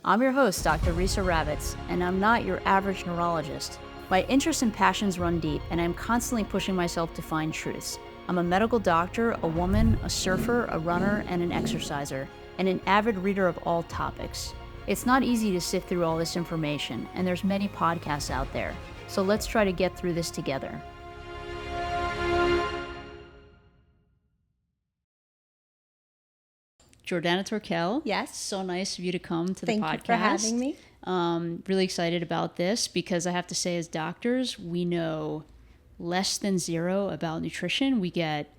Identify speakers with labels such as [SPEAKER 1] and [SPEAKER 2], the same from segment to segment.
[SPEAKER 1] I'm your host, Dr. Risa Ravitz, and I'm not your average neurologist. My interests and passions run deep, and I'm constantly pushing myself to find truths. I'm a medical doctor, a woman, a surfer, a runner, and an exerciser, and an avid reader of all topics. It's not easy to sift through all this information, and there's many podcasts out there. So let's try to get through this together. Jordana Turkel.
[SPEAKER 2] Yes.
[SPEAKER 1] So nice of you to come to the podcast.
[SPEAKER 2] Thank you for having me.
[SPEAKER 1] Really excited about this because I have to say, as doctors, we know less than zero about nutrition. We get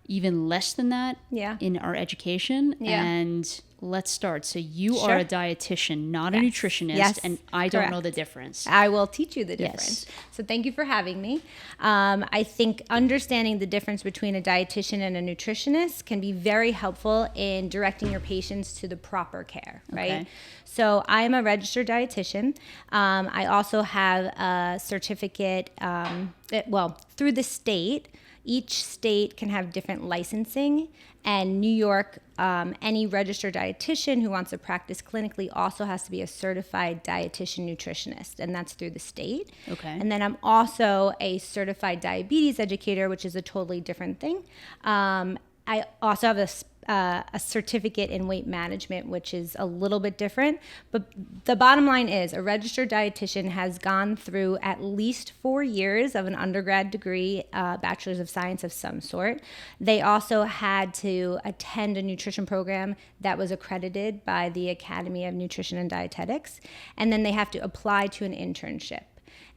[SPEAKER 1] even less than that in our education.
[SPEAKER 2] Yeah.
[SPEAKER 1] And let's start. So you
[SPEAKER 2] Sure.
[SPEAKER 1] are a dietitian, not a nutritionist, and I don't know the difference.
[SPEAKER 2] I will teach you the difference.
[SPEAKER 1] Yes.
[SPEAKER 2] So thank you for having me. I think understanding the difference between a dietitian and a nutritionist can be very helpful in directing your patients to the proper care, right?
[SPEAKER 1] Okay.
[SPEAKER 2] So I am a registered dietitian. I also have a certificate, through the state. Each state can have different licensing, and New York, any registered dietitian who wants to practice clinically also has to be a certified dietitian nutritionist, and that's through the state.
[SPEAKER 1] Okay.
[SPEAKER 2] And then I'm also a certified diabetes educator, which is a totally different thing. I also have a certificate in weight management, which is a little bit different. But the bottom line is a registered dietitian has gone through at least 4 years of an undergrad degree, bachelor's of science of some sort. They also had to attend a nutrition program that was accredited by the Academy of Nutrition and Dietetics. And then they have to apply to an internship.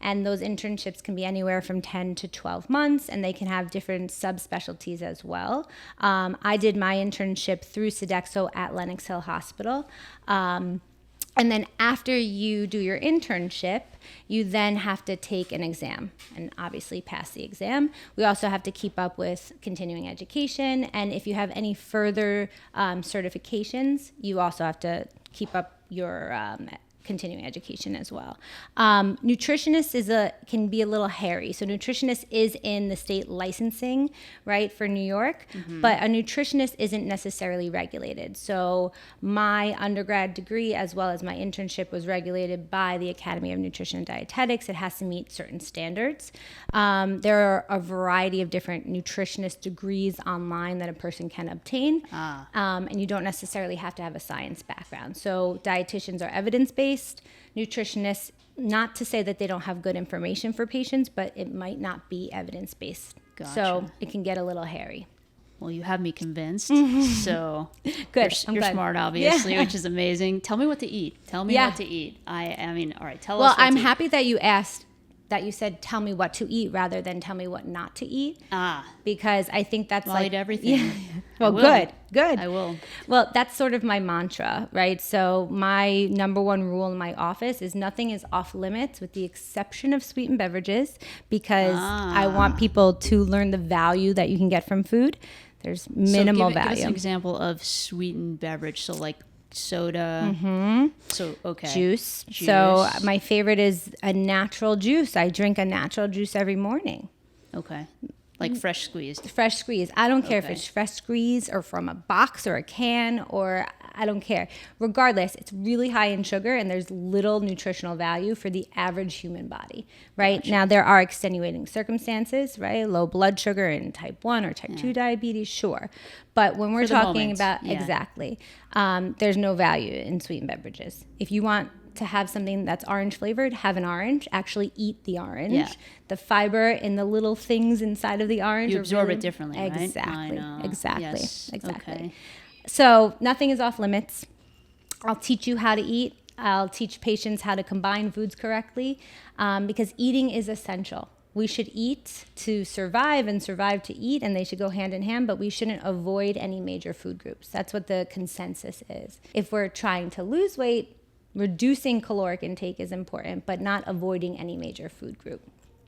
[SPEAKER 2] And those internships can be anywhere from 10 to 12 months, and they can have different subspecialties as well. I did my internship through Sodexo at Lenox Hill Hospital. And then after you do your internship, you then have to take an exam and obviously pass the exam. We also have to keep up with continuing education. And if you have any further certifications, you also have to keep up your continuing education as well. Nutritionist can be a little hairy. So nutritionist is in the state licensing, right, for New York, but a nutritionist isn't necessarily regulated. So my undergrad degree as well as my internship was regulated by the Academy of Nutrition and Dietetics. It has to meet certain standards. There are a variety of different nutritionist degrees online that a person can obtain, and you don't necessarily have to have a science background. So dietitians are evidence-based. Nutritionists, not to say that they don't have good information for patients, but it might not be evidence-based.
[SPEAKER 1] Gotcha.
[SPEAKER 2] So it can get a little hairy.
[SPEAKER 1] Well, you have me convinced. So
[SPEAKER 2] Good.
[SPEAKER 1] You're smart, obviously, which is amazing. Tell me what to eat. Tell me what to eat. I mean, all right, tell us what
[SPEAKER 2] I'm
[SPEAKER 1] to eat.
[SPEAKER 2] happy that you asked, that you said, tell me what to eat rather than tell me what not to eat. Because I think that's
[SPEAKER 1] I'll eat everything.
[SPEAKER 2] Yeah. Well, good.
[SPEAKER 1] I will.
[SPEAKER 2] Well, that's sort of my mantra, right? So my number one rule in my office is nothing is off limits with the exception of sweetened beverages, because I want people to learn the value that you can get from food. There's minimal value.
[SPEAKER 1] Give us an example of sweetened beverage. So like soda. So
[SPEAKER 2] Juice. So my favorite is a natural juice. I drink a natural juice every morning.
[SPEAKER 1] Okay. Like fresh squeezed.
[SPEAKER 2] Fresh squeeze. I don't care if it's fresh squeezed or from a box or a can, or I don't care. Regardless, it's really high in sugar and there's little nutritional value for the average human body, right?
[SPEAKER 1] Gotcha.
[SPEAKER 2] Now, there are extenuating circumstances, right? Low blood sugar in type 1 or type 2 diabetes, sure. But when we're talking about, there's no value in sweetened beverages. If you want to have something that's orange flavored, have an orange. Actually eat the orange. Yeah. The fiber in the little things inside of the orange.
[SPEAKER 1] You absorb it differently, right?
[SPEAKER 2] Exactly.
[SPEAKER 1] I know.
[SPEAKER 2] Exactly.
[SPEAKER 1] Yes.
[SPEAKER 2] Exactly.
[SPEAKER 1] Okay.
[SPEAKER 2] So nothing is off limits. I'll teach you how to eat. I'll teach patients how to combine foods correctly, because eating is essential. We should eat to survive and survive to eat, and they should go hand in hand, but we shouldn't avoid any major food groups. That's what the consensus is. If we're trying to lose weight, reducing caloric intake is important, but not avoiding any major food group.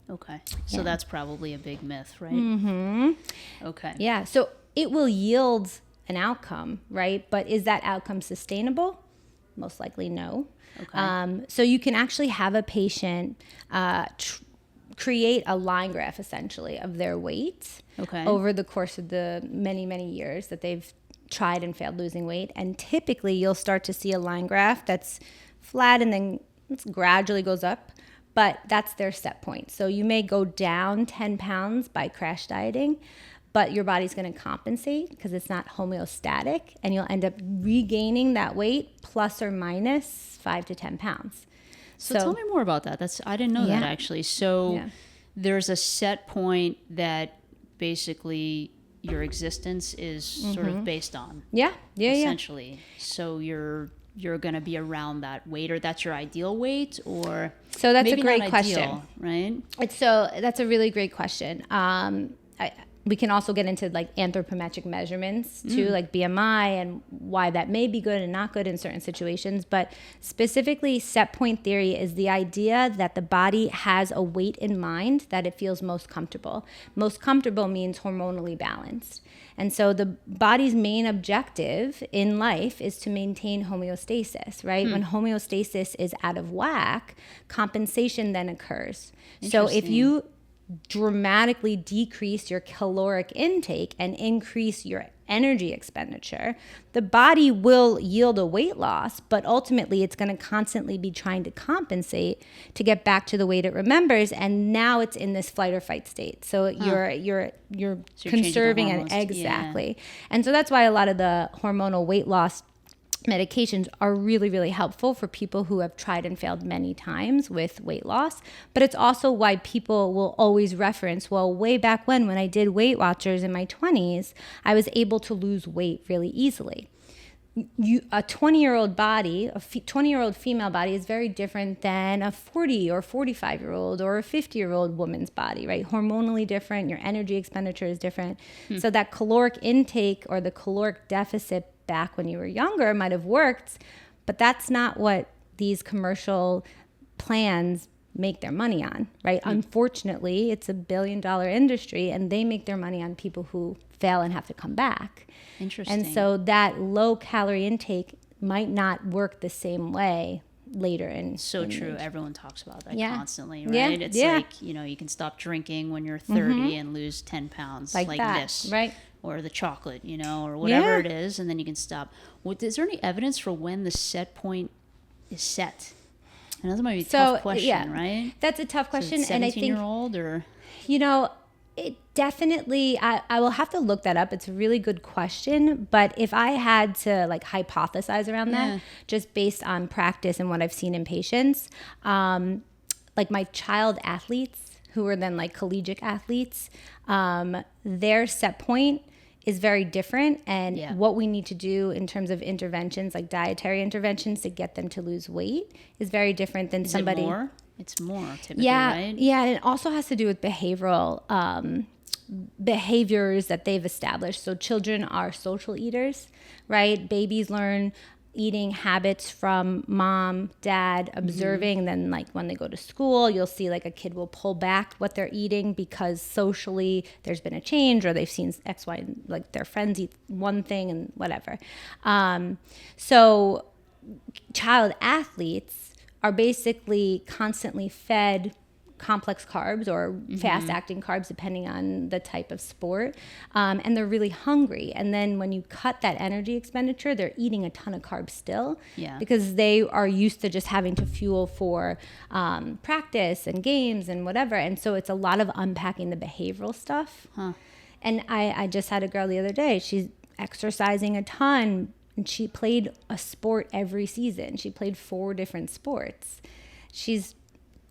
[SPEAKER 1] Okay. So that's probably a big myth, right? Okay.
[SPEAKER 2] Yeah. So it will yield an outcome, right? But is that outcome sustainable? Most likely no. Okay. So you can actually have a patient create a line graph, essentially, of their weight over the course of the many, many years that they've tried and failed losing weight. And typically you'll start to see a line graph that's flat and then it gradually goes up, but that's their set point. So you may go down 10 pounds by crash dieting, but your body's going to compensate because it's not homeostatic, and you'll end up regaining that weight plus or minus 5 to 10 pounds.
[SPEAKER 1] So tell me more about that. I didn't know that actually. So there's a set point that basically your existence is sort of based on. Essentially. So you're going to be around that weight, or that's your ideal weight, or
[SPEAKER 2] so that's
[SPEAKER 1] maybe
[SPEAKER 2] a great
[SPEAKER 1] not
[SPEAKER 2] question,
[SPEAKER 1] ideal, right?
[SPEAKER 2] That's a really great question. We can also get into like anthropometric measurements too, like BMI, and why that may be good and not good in certain situations. But specifically, set point theory is the idea that the body has a weight in mind that it feels most comfortable. Most comfortable means hormonally balanced. And so the body's main objective in life is to maintain homeostasis, right? When homeostasis is out of whack, compensation then occurs. So if you dramatically decrease your caloric intake and increase your energy expenditure, the body will yield a weight loss, but ultimately it's going to constantly be trying to compensate to get back to the weight it remembers, and now it's in this flight or fight state. So you're conserving and exactly. And so that's why a lot of the hormonal weight loss medications are really, really helpful for people who have tried and failed many times with weight loss. But it's also why people will always reference, well, way back when I did Weight Watchers in my 20s, I was able to lose weight really easily. A 20-year-old body, a 20-year-old female body is very different than a 40 or 45-year-old or a 50-year-old woman's body, right? Hormonally different, your energy expenditure is different. So that caloric intake or the caloric deficit back when you were younger might have worked, but that's not what these commercial plans make their money on, right? Unfortunately, it's $1 billion industry, and they make their money on people who fail and have to come back.
[SPEAKER 1] Interesting.
[SPEAKER 2] And so that low calorie intake might not work the same way later in
[SPEAKER 1] true. Everyone talks about that constantly, right?
[SPEAKER 2] Yeah.
[SPEAKER 1] It's like, you can stop drinking when you're 30 and lose 10 pounds like
[SPEAKER 2] that,
[SPEAKER 1] this.
[SPEAKER 2] right?
[SPEAKER 1] Or the chocolate, or whatever it is, and then you can stop. Is there any evidence for when the set point is set? And that might be a tough question, right?
[SPEAKER 2] That's a tough question.
[SPEAKER 1] So 17-year-old or?
[SPEAKER 2] It definitely, I will have to look that up. It's a really good question. But if I had to like hypothesize around that, just based on practice and what I've seen in patients, like my child athletes who are then like collegiate athletes, their set point is very different, and what we need to do in terms of interventions, like dietary interventions to get them to lose weight, is very different than somebody.
[SPEAKER 1] It's more typically, right?
[SPEAKER 2] Yeah, and it also has to do with behavioral behaviors that they've established. So children are social eaters, right? Babies learn eating habits from mom, dad, observing. Then like when they go to school, you'll see like a kid will pull back what they're eating because socially there's been a change, or they've seen X, Y, like their friends eat one thing and whatever. So child athletes are basically constantly fed complex carbs or fast-acting carbs, depending on the type of sport, and they're really hungry. And then when you cut that energy expenditure, they're eating a ton of carbs still, because they are used to just having to fuel for practice and games and whatever. And so it's a lot of unpacking the behavioral stuff. And I just had a girl the other day. She's exercising a ton, and she played a sport every season. She played 4 different sports. She's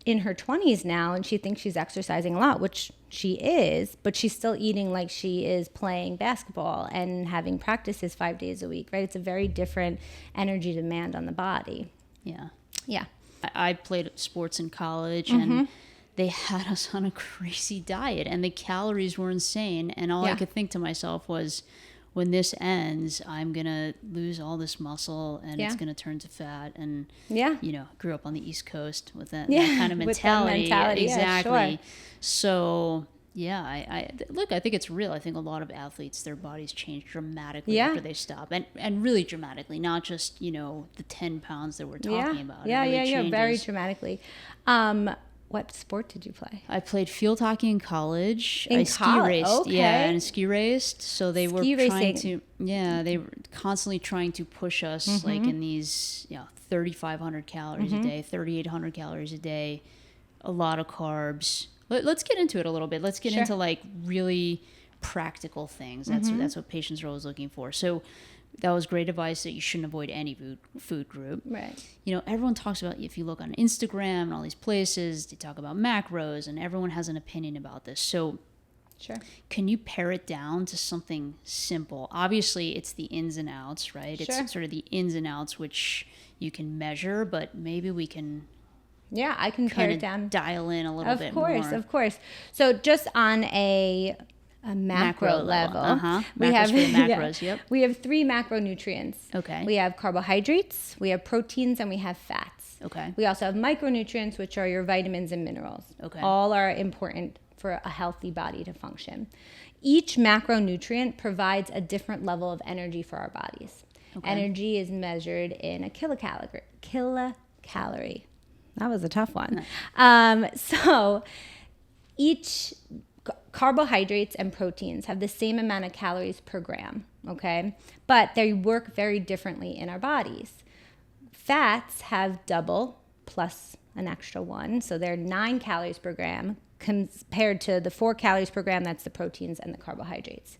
[SPEAKER 2] in her 20s now, and she thinks she's exercising a lot, which she is, but she's still eating like she is playing basketball and having practices 5 days a week, right? It's a very different energy demand on the body. Yeah.
[SPEAKER 1] I played sports in college, and they had us on a crazy diet, and the calories were insane. And all I could think to myself was, when this ends, I'm going to lose all this muscle, and it's going to turn to fat. And, grew up on the East Coast with that kind of mentality. Exactly.
[SPEAKER 2] Yeah, sure.
[SPEAKER 1] So, I think it's real. I think a lot of athletes, their bodies change dramatically after they stop. And really dramatically, not just, the 10 pounds that we're talking about.
[SPEAKER 2] Very dramatically. What sport did you play?
[SPEAKER 1] I played field hockey in college.
[SPEAKER 2] In
[SPEAKER 1] I
[SPEAKER 2] college?
[SPEAKER 1] ski raced.
[SPEAKER 2] Okay.
[SPEAKER 1] Yeah, and ski raced. So they were
[SPEAKER 2] Ski
[SPEAKER 1] trying
[SPEAKER 2] racing.
[SPEAKER 1] they were constantly trying to push us like in these 3,500 calories a day, 3,800 calories a day, a lot of carbs. Let's get into it a little bit. Let's get into like really practical things. That's what patients are always looking for. So that was great advice that you shouldn't avoid any food group.
[SPEAKER 2] Right.
[SPEAKER 1] Everyone talks about, if you look on Instagram and all these places, they talk about macros and everyone has an opinion about this. So
[SPEAKER 2] Sure.
[SPEAKER 1] can you pare it down to something simple? Obviously, it's the ins and outs, right?
[SPEAKER 2] Sure.
[SPEAKER 1] It's sort of the ins and outs which you can measure, but maybe we can
[SPEAKER 2] Yeah, I can pare it down.
[SPEAKER 1] dial in a little bit more.
[SPEAKER 2] Of course. So just on a macro level, we
[SPEAKER 1] Macros
[SPEAKER 2] have
[SPEAKER 1] for the macros. Yep.
[SPEAKER 2] we have 3 macronutrients.
[SPEAKER 1] Okay.
[SPEAKER 2] We have carbohydrates, we have proteins, and we have fats.
[SPEAKER 1] Okay.
[SPEAKER 2] We also have micronutrients, which are your vitamins and minerals.
[SPEAKER 1] Okay.
[SPEAKER 2] All are important for a healthy body to function. Each macronutrient provides a different level of energy for our bodies.
[SPEAKER 1] Okay.
[SPEAKER 2] Energy is measured in a kilocalorie. That was a tough one. So each carbohydrates and proteins have the same amount of calories per gram, okay? But they work very differently in our bodies. Fats have double plus an extra 1, so they're 9 calories per gram compared to the 4 calories per gram, that's the proteins and the carbohydrates.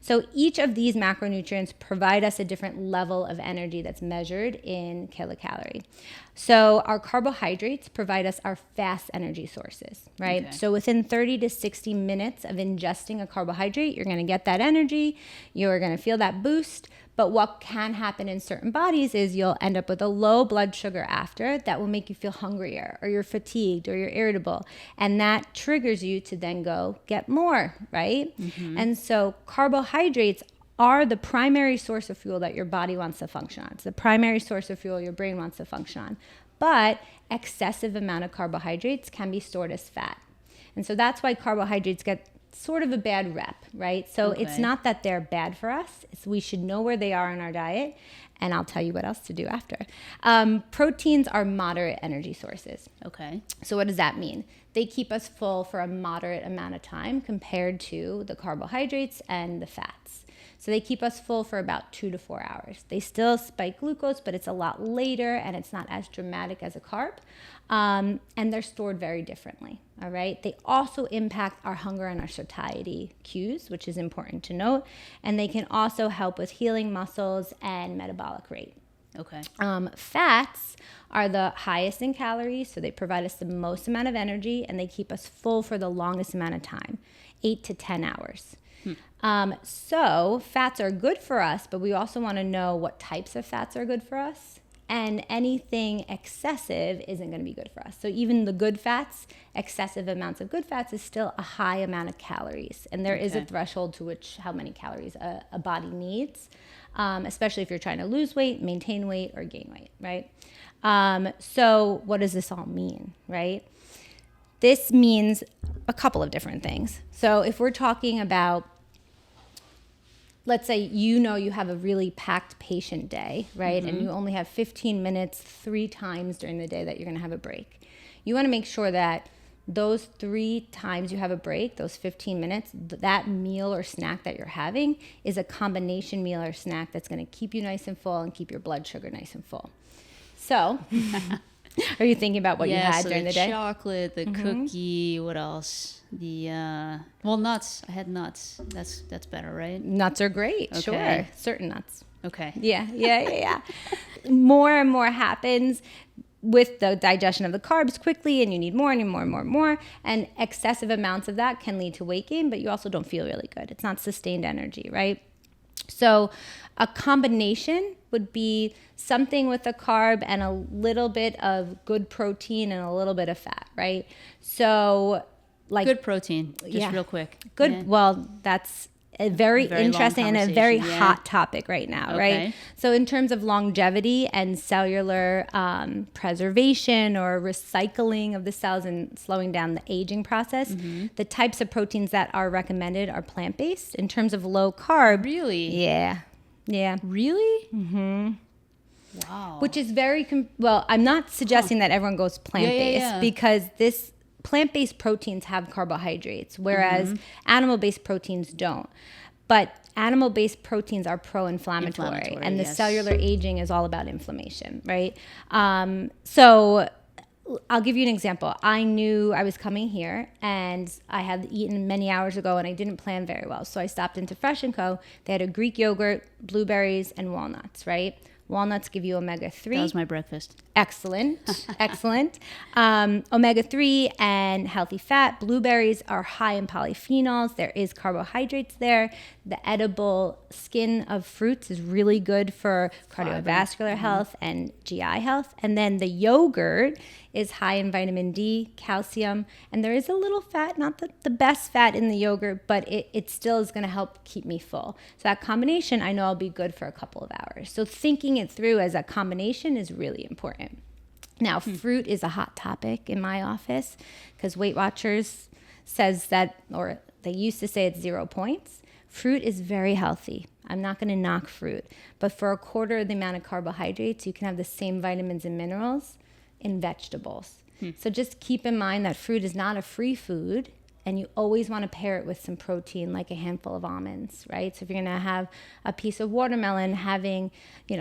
[SPEAKER 2] So each of these macronutrients provide us a different level of energy that's measured in kilocalorie. So our carbohydrates provide us our fast energy sources, right?
[SPEAKER 1] Okay.
[SPEAKER 2] So within 30 to 60 minutes of ingesting a carbohydrate, you're going to get that energy, you're going to feel that boost. But what can happen in certain bodies is you'll end up with a low blood sugar after that will make you feel hungrier, or you're fatigued, or you're irritable. And that triggers you to then go get more, right? And so carbohydrates are the primary source of fuel that your body wants to function on. It's the primary source of fuel your brain wants to function on. But excessive amount of carbohydrates can be stored as fat. And so that's why carbohydrates get sort of a bad rep, right? So it's not that they're bad for us. We should know where they are in our diet, and I'll tell you what else to do after. Proteins are moderate energy sources.
[SPEAKER 1] Okay.
[SPEAKER 2] So what does that mean? They keep us full for a moderate amount of time compared to the carbohydrates and the fats. So they keep us full for about 2 to 4 hours. They still spike glucose, but it's a lot later and it's not as dramatic as a carb. And they're stored very differently, all right? They also impact our hunger and our satiety cues, which is important to note. And they can also help with healing muscles and metabolic rate.
[SPEAKER 1] Okay.
[SPEAKER 2] Fats are the highest in calories, so they provide us the most amount of energy, and they keep us full for the longest amount of time, 8 to 10 hours. So fats are good for us, but we also want to know what types of fats are good for us. And anything excessive isn't going to be good for us. So even the good fats, excessive amounts of good fats is still a high amount of calories. And there is a threshold to which how many calories a body needs, especially if you're trying to lose weight, maintain weight, or gain weight, right? So what does this all mean, right? This means a couple of different things. So if we're talking about, let's say you have a really packed patient day, right? And you only have 15 minutes 3 times during the day that you're going to have a break. You want to make sure that those 3 times you have a break, those 15 minutes, that meal or snack that you're having is a combination meal or snack that's going to keep you nice and full and keep your blood sugar nice and full. So are you thinking about what you had during the day?
[SPEAKER 1] Chocolate, the cookie, what else? Nuts. I had nuts. That's better, right?
[SPEAKER 2] Nuts are great,
[SPEAKER 1] Okay.
[SPEAKER 2] sure. Certain nuts.
[SPEAKER 1] Okay.
[SPEAKER 2] Yeah. More and more happens with the digestion of the carbs quickly, and you need more and more. And excessive amounts of that can lead to weight gain, but you also don't feel really good. It's not sustained energy, right? So a combination would be something with a carb and a little bit of good protein and a little bit of fat, right? So like
[SPEAKER 1] good protein, just real quick.
[SPEAKER 2] Good.
[SPEAKER 1] Yeah.
[SPEAKER 2] Well, that's a very interesting and a very
[SPEAKER 1] conversation,
[SPEAKER 2] hot topic right now, right? So in terms of longevity and cellular preservation or recycling of the cells and slowing down the aging process, the types of proteins that are recommended are plant-based. In terms of low carb.
[SPEAKER 1] Really?
[SPEAKER 2] Yeah.
[SPEAKER 1] Really? Wow.
[SPEAKER 2] Which is very, I'm not suggesting that everyone goes plant-based because this plant-based proteins have carbohydrates, whereas animal-based proteins don't. But animal-based proteins are pro-inflammatory, and the cellular aging is all about inflammation, right? So I'll give you an example. I knew I was coming here, and I had eaten many hours ago, and I didn't plan very well. So I stopped into Fresh & Co. They had a Greek yogurt, blueberries, and walnuts, right? Walnuts give you omega-3.
[SPEAKER 1] That was my breakfast.
[SPEAKER 2] Excellent. Excellent. Omega-3 and healthy fat. Blueberries are high in polyphenols. There is carbohydrates there. The edible skin of fruits is really good for cardiovascular health and GI health. And then the yogurt is high in vitamin D, calcium, and there is a little fat, not the best fat in the yogurt, but it still is going to help keep me full. So that combination, I know I'll be good for a couple of hours. So thinking it through as a combination is really important. Now, fruit is a hot topic in my office because Weight Watchers says that, or they used to say it's 0 points. Fruit is very healthy. I'm not going to knock fruit, but for a quarter of the amount of carbohydrates, you can have the same vitamins and minerals in vegetables. So just keep in mind that fruit is not a free food, and you always want to pair it with some protein, like a handful of almonds, right? So if you're going to have a piece of watermelon, having,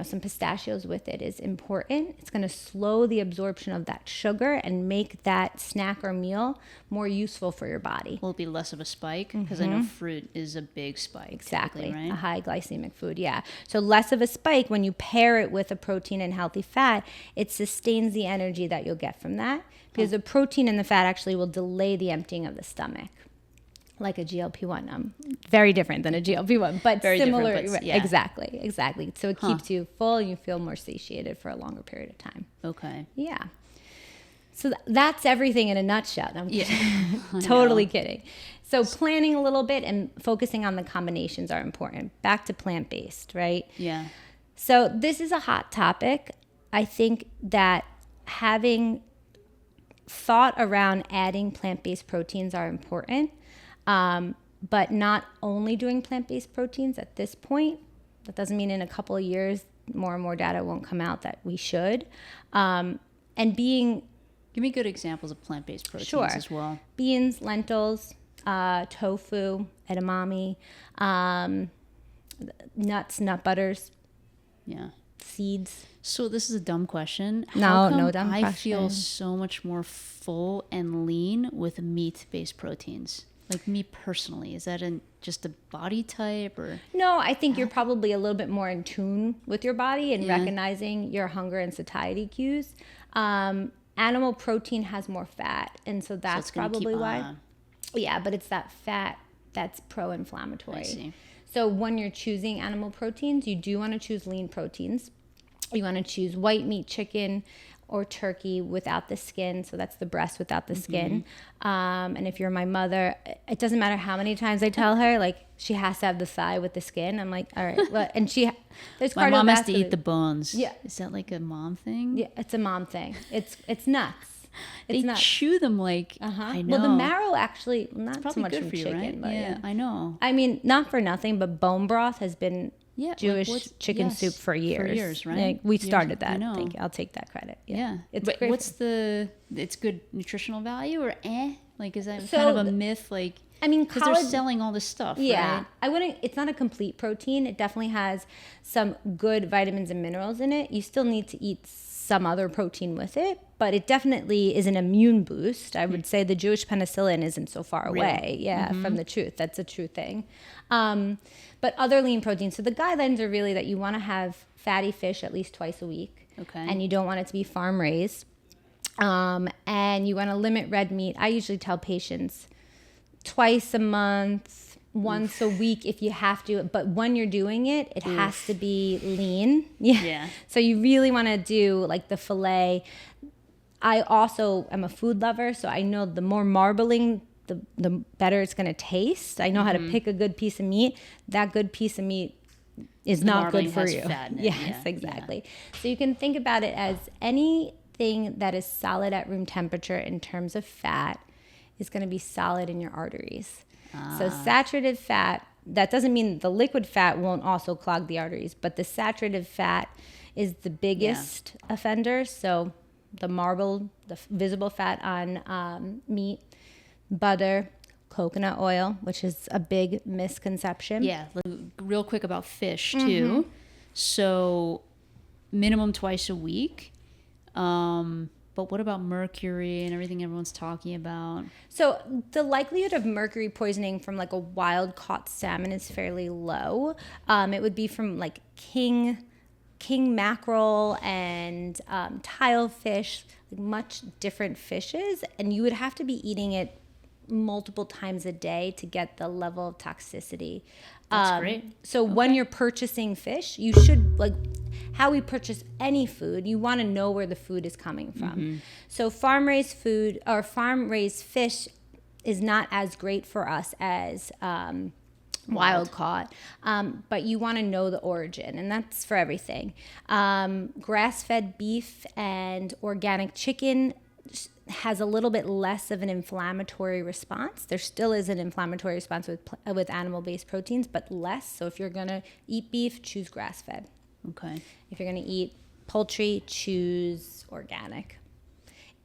[SPEAKER 2] some pistachios with it is important. It's going to slow the absorption of that sugar and make that snack or meal more useful for your body.
[SPEAKER 1] Will it be less of a spike? Because I know fruit is a big spike.
[SPEAKER 2] Exactly,
[SPEAKER 1] right?
[SPEAKER 2] A high glycemic food, yeah. So less of a spike when you pair it with a protein and healthy fat, it sustains the energy that you'll get from that, because the protein and the fat actually will delay the emptying of the stomach, like a GLP-1. Very different than a GLP-1, but very similar. But yeah. Exactly. So it keeps you full and you feel more satiated for a longer period of time.
[SPEAKER 1] Okay.
[SPEAKER 2] Yeah. So that's everything in a nutshell. I'm totally kidding. So planning a little bit and focusing on the combinations are important. Back to plant-based, right?
[SPEAKER 1] Yeah.
[SPEAKER 2] So this is a hot topic. I think that having thought around adding plant-based proteins are important, but not only doing plant-based proteins at this point. That doesn't mean in a couple of years more and more data won't come out that we should. And
[SPEAKER 1] give me good examples of plant-based proteins as well.
[SPEAKER 2] Beans, lentils, tofu, edamame, nuts, nut butters, seeds.
[SPEAKER 1] So this is a dumb question.
[SPEAKER 2] No dumb question.
[SPEAKER 1] I feel so much more full and lean with meat-based proteins. Like me personally, is that just a body type or?
[SPEAKER 2] No, I think you're probably a little bit more in tune with your body and recognizing your hunger and satiety cues. Animal protein has more fat, and so that's probably why. Yeah, but it's that fat that's pro-inflammatory.
[SPEAKER 1] I see.
[SPEAKER 2] So when you're choosing animal proteins, you do want to choose lean proteins. You want to choose white meat, chicken or turkey without the skin. So that's the breast without the skin. And if you're my mother, it doesn't matter how many times I tell her, like, she has to have the thigh with the skin. I'm like, all right. Well, and there's
[SPEAKER 1] my mom has to eat the bones.
[SPEAKER 2] Yeah.
[SPEAKER 1] Is that like a mom thing?
[SPEAKER 2] Yeah, it's a mom thing. It's nuts.
[SPEAKER 1] They chew them like, I know.
[SPEAKER 2] Well, the marrow actually, not so much
[SPEAKER 1] good
[SPEAKER 2] from
[SPEAKER 1] for you,
[SPEAKER 2] chicken.
[SPEAKER 1] right?
[SPEAKER 2] But
[SPEAKER 1] yeah, I know.
[SPEAKER 2] I mean, not for nothing, but bone broth has been Jewish chicken soup for years.
[SPEAKER 1] For years, right?
[SPEAKER 2] Like, we started that.
[SPEAKER 1] I know.
[SPEAKER 2] Thank you. I'll take that credit.
[SPEAKER 1] Yeah.
[SPEAKER 2] It's
[SPEAKER 1] but
[SPEAKER 2] great.
[SPEAKER 1] It's good nutritional value or Like, is that kind of a myth? Like,
[SPEAKER 2] I mean,
[SPEAKER 1] because they're selling all this stuff, right?
[SPEAKER 2] It's not a complete protein. It definitely has some good vitamins and minerals in it. You still need to eat some other protein with it, but it definitely is an immune boost. I would say the Jewish penicillin isn't so far away, from the truth. That's a true thing. But other lean proteins. So the guidelines are really that you want to have fatty fish at least twice a week.
[SPEAKER 1] Okay.
[SPEAKER 2] And you don't want it to be farm raised. And you want to limit red meat. I usually tell patients twice a month, once a week if you have to. But when you're doing it, it has to be lean. Yeah. So you really want to do like the filet. I also am a food lover, so I know the more marbling, the better it's going to taste. I know how to pick a good piece of meat. That good piece of meat is not good for you.
[SPEAKER 1] Fat in it.
[SPEAKER 2] Yes, exactly. So you can think about it as anything that is solid at room temperature in terms of fat is going to be solid in your arteries. So saturated fat, that doesn't mean the liquid fat won't also clog the arteries, but the saturated fat is the biggest offender. So the visible fat on meat, butter, coconut oil, which is a big misconception.
[SPEAKER 1] Yeah, real quick about fish too. So minimum twice a week. But what about mercury and everything everyone's talking about?
[SPEAKER 2] So the likelihood of mercury poisoning from like a wild caught salmon is fairly low. It would be from like king mackerel and tilefish, like much different fishes, and you would have to be eating it multiple times a day to get the level of toxicity.
[SPEAKER 1] That's great.
[SPEAKER 2] So when you're purchasing fish, you should, like how we purchase any food, you want to know where the food is coming from. So farm-raised food or farm-raised fish is not as great for us as wild caught, but you want to know the origin, and that's for everything. Grass-fed beef and organic chicken has a little bit less of an inflammatory response. There still is an inflammatory response with animal-based proteins, but less. So if you're going to eat beef, choose grass-fed.
[SPEAKER 1] Okay.
[SPEAKER 2] If you're going to eat poultry, choose organic.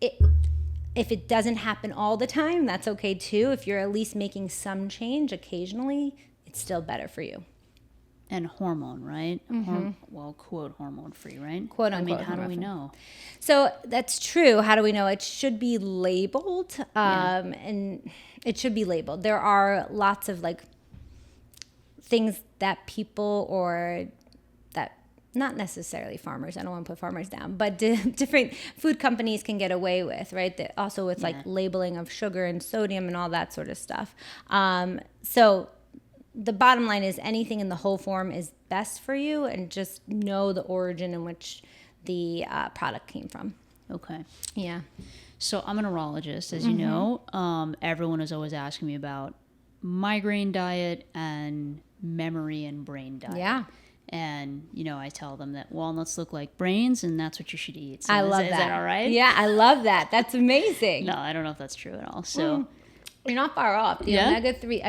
[SPEAKER 2] If it doesn't happen all the time, that's okay too. If you're at least making some change occasionally, it's still better for you.
[SPEAKER 1] And hormone, right? Well, quote, hormone free, right?
[SPEAKER 2] Quote unquote.
[SPEAKER 1] I mean, how do we know?
[SPEAKER 2] So that's true. How do we know? It should be labeled, and it should be labeled. There are lots of like things that people or that not necessarily farmers, I don't want to put farmers down, but different food companies can get away with, right? That also with like labeling of sugar and sodium and all that sort of stuff. So the bottom line is anything in the whole form is best for you, and just know the origin in which the product came from.
[SPEAKER 1] Okay.
[SPEAKER 2] Yeah.
[SPEAKER 1] So I'm a neurologist, as you know. Everyone is always asking me about migraine diet and memory and brain diet.
[SPEAKER 2] Yeah.
[SPEAKER 1] And, I tell them that walnuts look like brains and that's what you should eat. So
[SPEAKER 2] I love that.
[SPEAKER 1] Is that all right?
[SPEAKER 2] Yeah, I love that. That's amazing.
[SPEAKER 1] No, I don't know if that's true at all. So
[SPEAKER 2] you're not far off. The omega-3,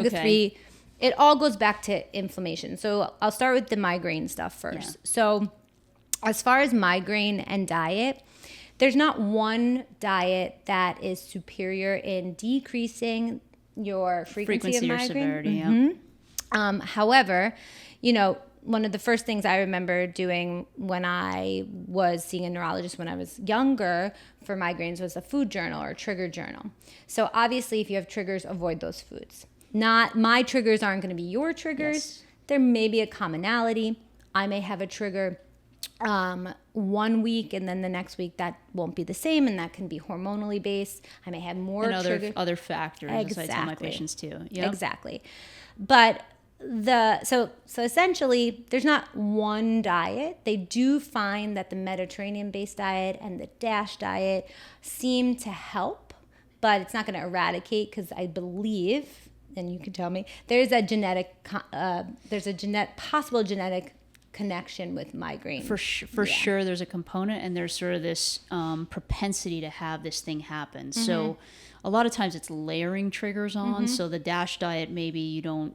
[SPEAKER 1] Okay.
[SPEAKER 2] it all goes back to inflammation. So I'll start with the migraine stuff first.
[SPEAKER 1] Yeah.
[SPEAKER 2] So as far as migraine and diet, there's not one diet that is superior in decreasing your frequency of
[SPEAKER 1] or
[SPEAKER 2] migraine.
[SPEAKER 1] severity,
[SPEAKER 2] However, one of the first things I remember doing when I was seeing a neurologist when I was younger for migraines was a food journal or a trigger journal. So obviously if you have triggers, avoid those foods. Not my triggers aren't going to be your triggers.
[SPEAKER 1] Yes.
[SPEAKER 2] There may be a commonality. I may have a trigger 1 week and then the next week that won't be the same, and that can be hormonally based. I may have more
[SPEAKER 1] and
[SPEAKER 2] triggers.
[SPEAKER 1] other factors.
[SPEAKER 2] Exactly.
[SPEAKER 1] That's what I tell my patients too. Yep.
[SPEAKER 2] Exactly. But so essentially there's not one diet. They do find that the Mediterranean based diet and the DASH diet seem to help, but it's not going to eradicate, because I believe, and you can tell me, there's a possible genetic connection with migraine.
[SPEAKER 1] For sure, there's a component, and there's sort of this propensity to have this thing happen. So a lot of times it's layering triggers on. So the DASH diet, maybe you don't,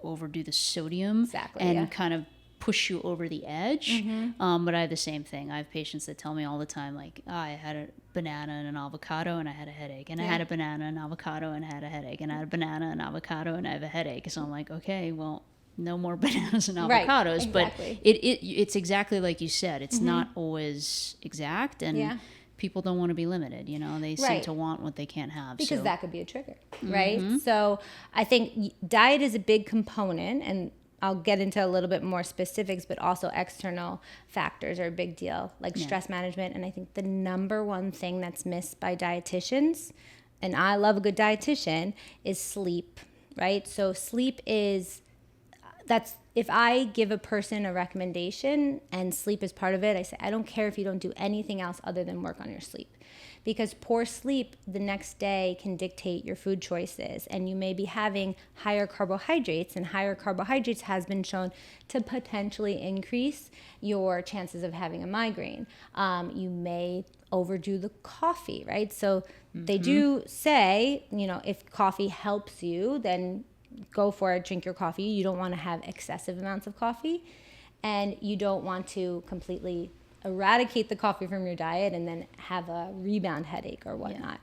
[SPEAKER 1] overdo the sodium and kind of push you over the edge. But I have the same thing. I have patients that tell me all the time, like, I had a banana and an avocado and I had a headache, and I had a banana and avocado and I had a headache, and I had a banana and avocado and I have a headache. So I'm like, okay, well, no more bananas and avocados.
[SPEAKER 2] Right, exactly.
[SPEAKER 1] But it's exactly like you said. It's not always exact, and people don't want to be limited. They seem to want what they can't have.
[SPEAKER 2] Because that could be a trigger, right? So I think diet is a big component, and I'll get into a little bit more specifics, but also external factors are a big deal, like stress management. And I think the number one thing that's missed by dietitians, and I love a good dietitian, is sleep, right? So sleep that's if I give a person a recommendation and sleep is part of it, I say, I don't care if you don't do anything else other than work on your sleep. Because poor sleep the next day can dictate your food choices, and you may be having higher carbohydrates, and higher carbohydrates has been shown to potentially increase your chances of having a migraine. You may overdo the coffee, right? So they do say, if coffee helps you, then go for it, drink your coffee. You don't want to have excessive amounts of coffee, and you don't want to completely eradicate the coffee from your diet and then have a rebound headache or whatnot.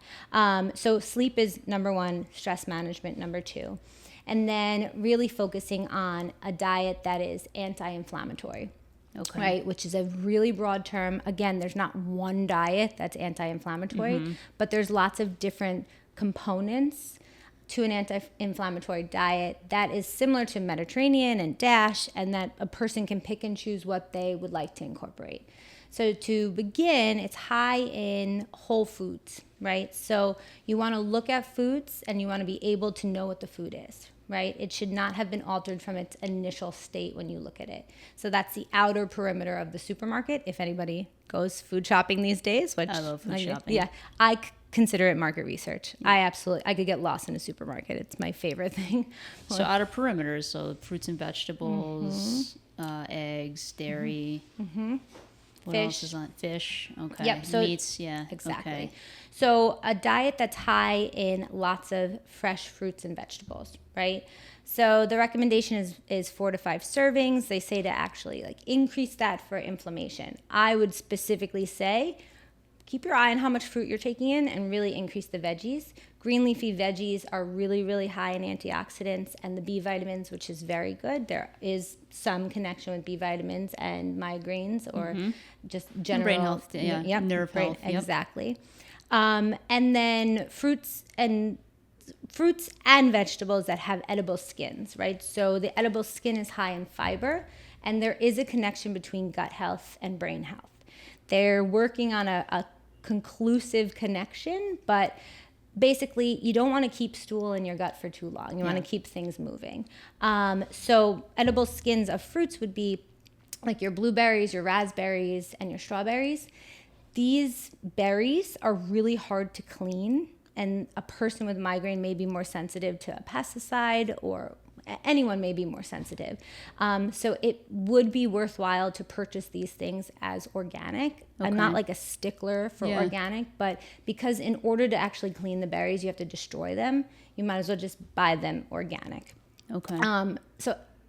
[SPEAKER 2] So sleep is number one, stress management number two. And then really focusing on a diet that is anti-inflammatory. Okay. Right, which is a really broad term. Again, there's not one diet that's anti-inflammatory, but there's lots of different components to an anti-inflammatory diet that is similar to Mediterranean and DASH, and that a person can pick and choose what they would like to incorporate. So to begin, it's high in whole foods, right? So you want to look at foods and you want to be able to know what the food is, right? It should not have been altered from its initial state when you look at it. So that's the outer perimeter of the supermarket. If anybody goes food shopping these days, which
[SPEAKER 1] I love food shopping.
[SPEAKER 2] Yeah, consider it market research. I could get lost in a supermarket. It's my favorite thing.
[SPEAKER 1] So outer perimeters, so fruits and vegetables, eggs, dairy. What else is on? Fish. Okay.
[SPEAKER 2] Yep. So
[SPEAKER 1] meats. Yeah.
[SPEAKER 2] Exactly.
[SPEAKER 1] Okay.
[SPEAKER 2] So a diet that's high in lots of fresh fruits and vegetables, right? So the recommendation is 4 to 5 servings. They say to actually like increase that for inflammation. I would specifically say keep your eye on how much fruit you're taking in and really increase the veggies. Green leafy veggies are really, really high in antioxidants and the B vitamins, which is very good. There is some connection with B vitamins and migraines or just general
[SPEAKER 1] brain health, nerve health.
[SPEAKER 2] Exactly. And then fruits and vegetables that have edible skins, right? So the edible skin is high in fiber, and there is a connection between gut health and brain health. They're working on a conclusive connection, but basically you don't want to keep stool in your gut for too long. You want to keep things moving. So edible skins of fruits would be like your blueberries, your raspberries, and your strawberries. These berries are really hard to clean, and a person with migraine may be more sensitive to a pesticide, or anyone may be more sensitive. So it would be worthwhile to purchase these things as organic. Okay. I'm not like a stickler for organic, but because in order to actually clean the berries, you have to destroy them. You might as well just buy them organic. Okay.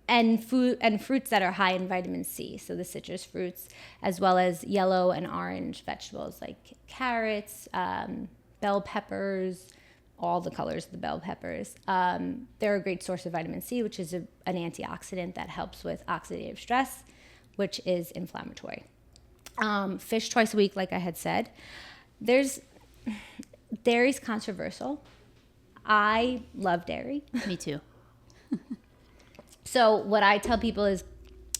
[SPEAKER 2] And fruits that are high in vitamin C, so the citrus fruits, as well as yellow and orange vegetables like carrots, bell peppers, all the colors of the bell peppers. They're a great source of vitamin C, which is an antioxidant that helps with oxidative stress, which is inflammatory. Fish twice a week, like I had said. Dairy's controversial. I love dairy.
[SPEAKER 1] Me too.
[SPEAKER 2] So what I tell people is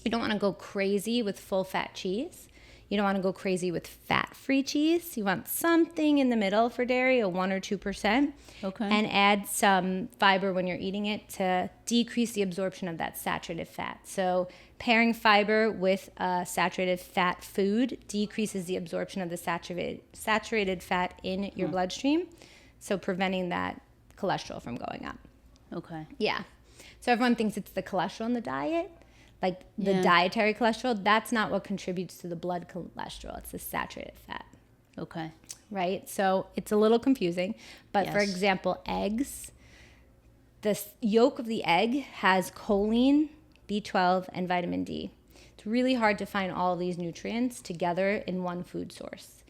[SPEAKER 2] you don't want to go crazy with full fat cheese. You don't want to go crazy with fat-free cheese. You want something in the middle for dairy, a 1 or 2%. Okay. And add some fiber when you're eating it to decrease the absorption of that saturated fat. So pairing fiber with a saturated fat food decreases the absorption of the saturated fat in your bloodstream, so preventing that cholesterol from going up. Okay. Yeah. So everyone thinks it's the cholesterol in the diet. Like the dietary cholesterol, that's not what contributes to the blood cholesterol. It's the saturated fat. Okay. Right? So it's a little confusing. But for example, eggs, the yolk of the egg has choline, B12, and vitamin D. It's really hard to find all these nutrients together in one food source.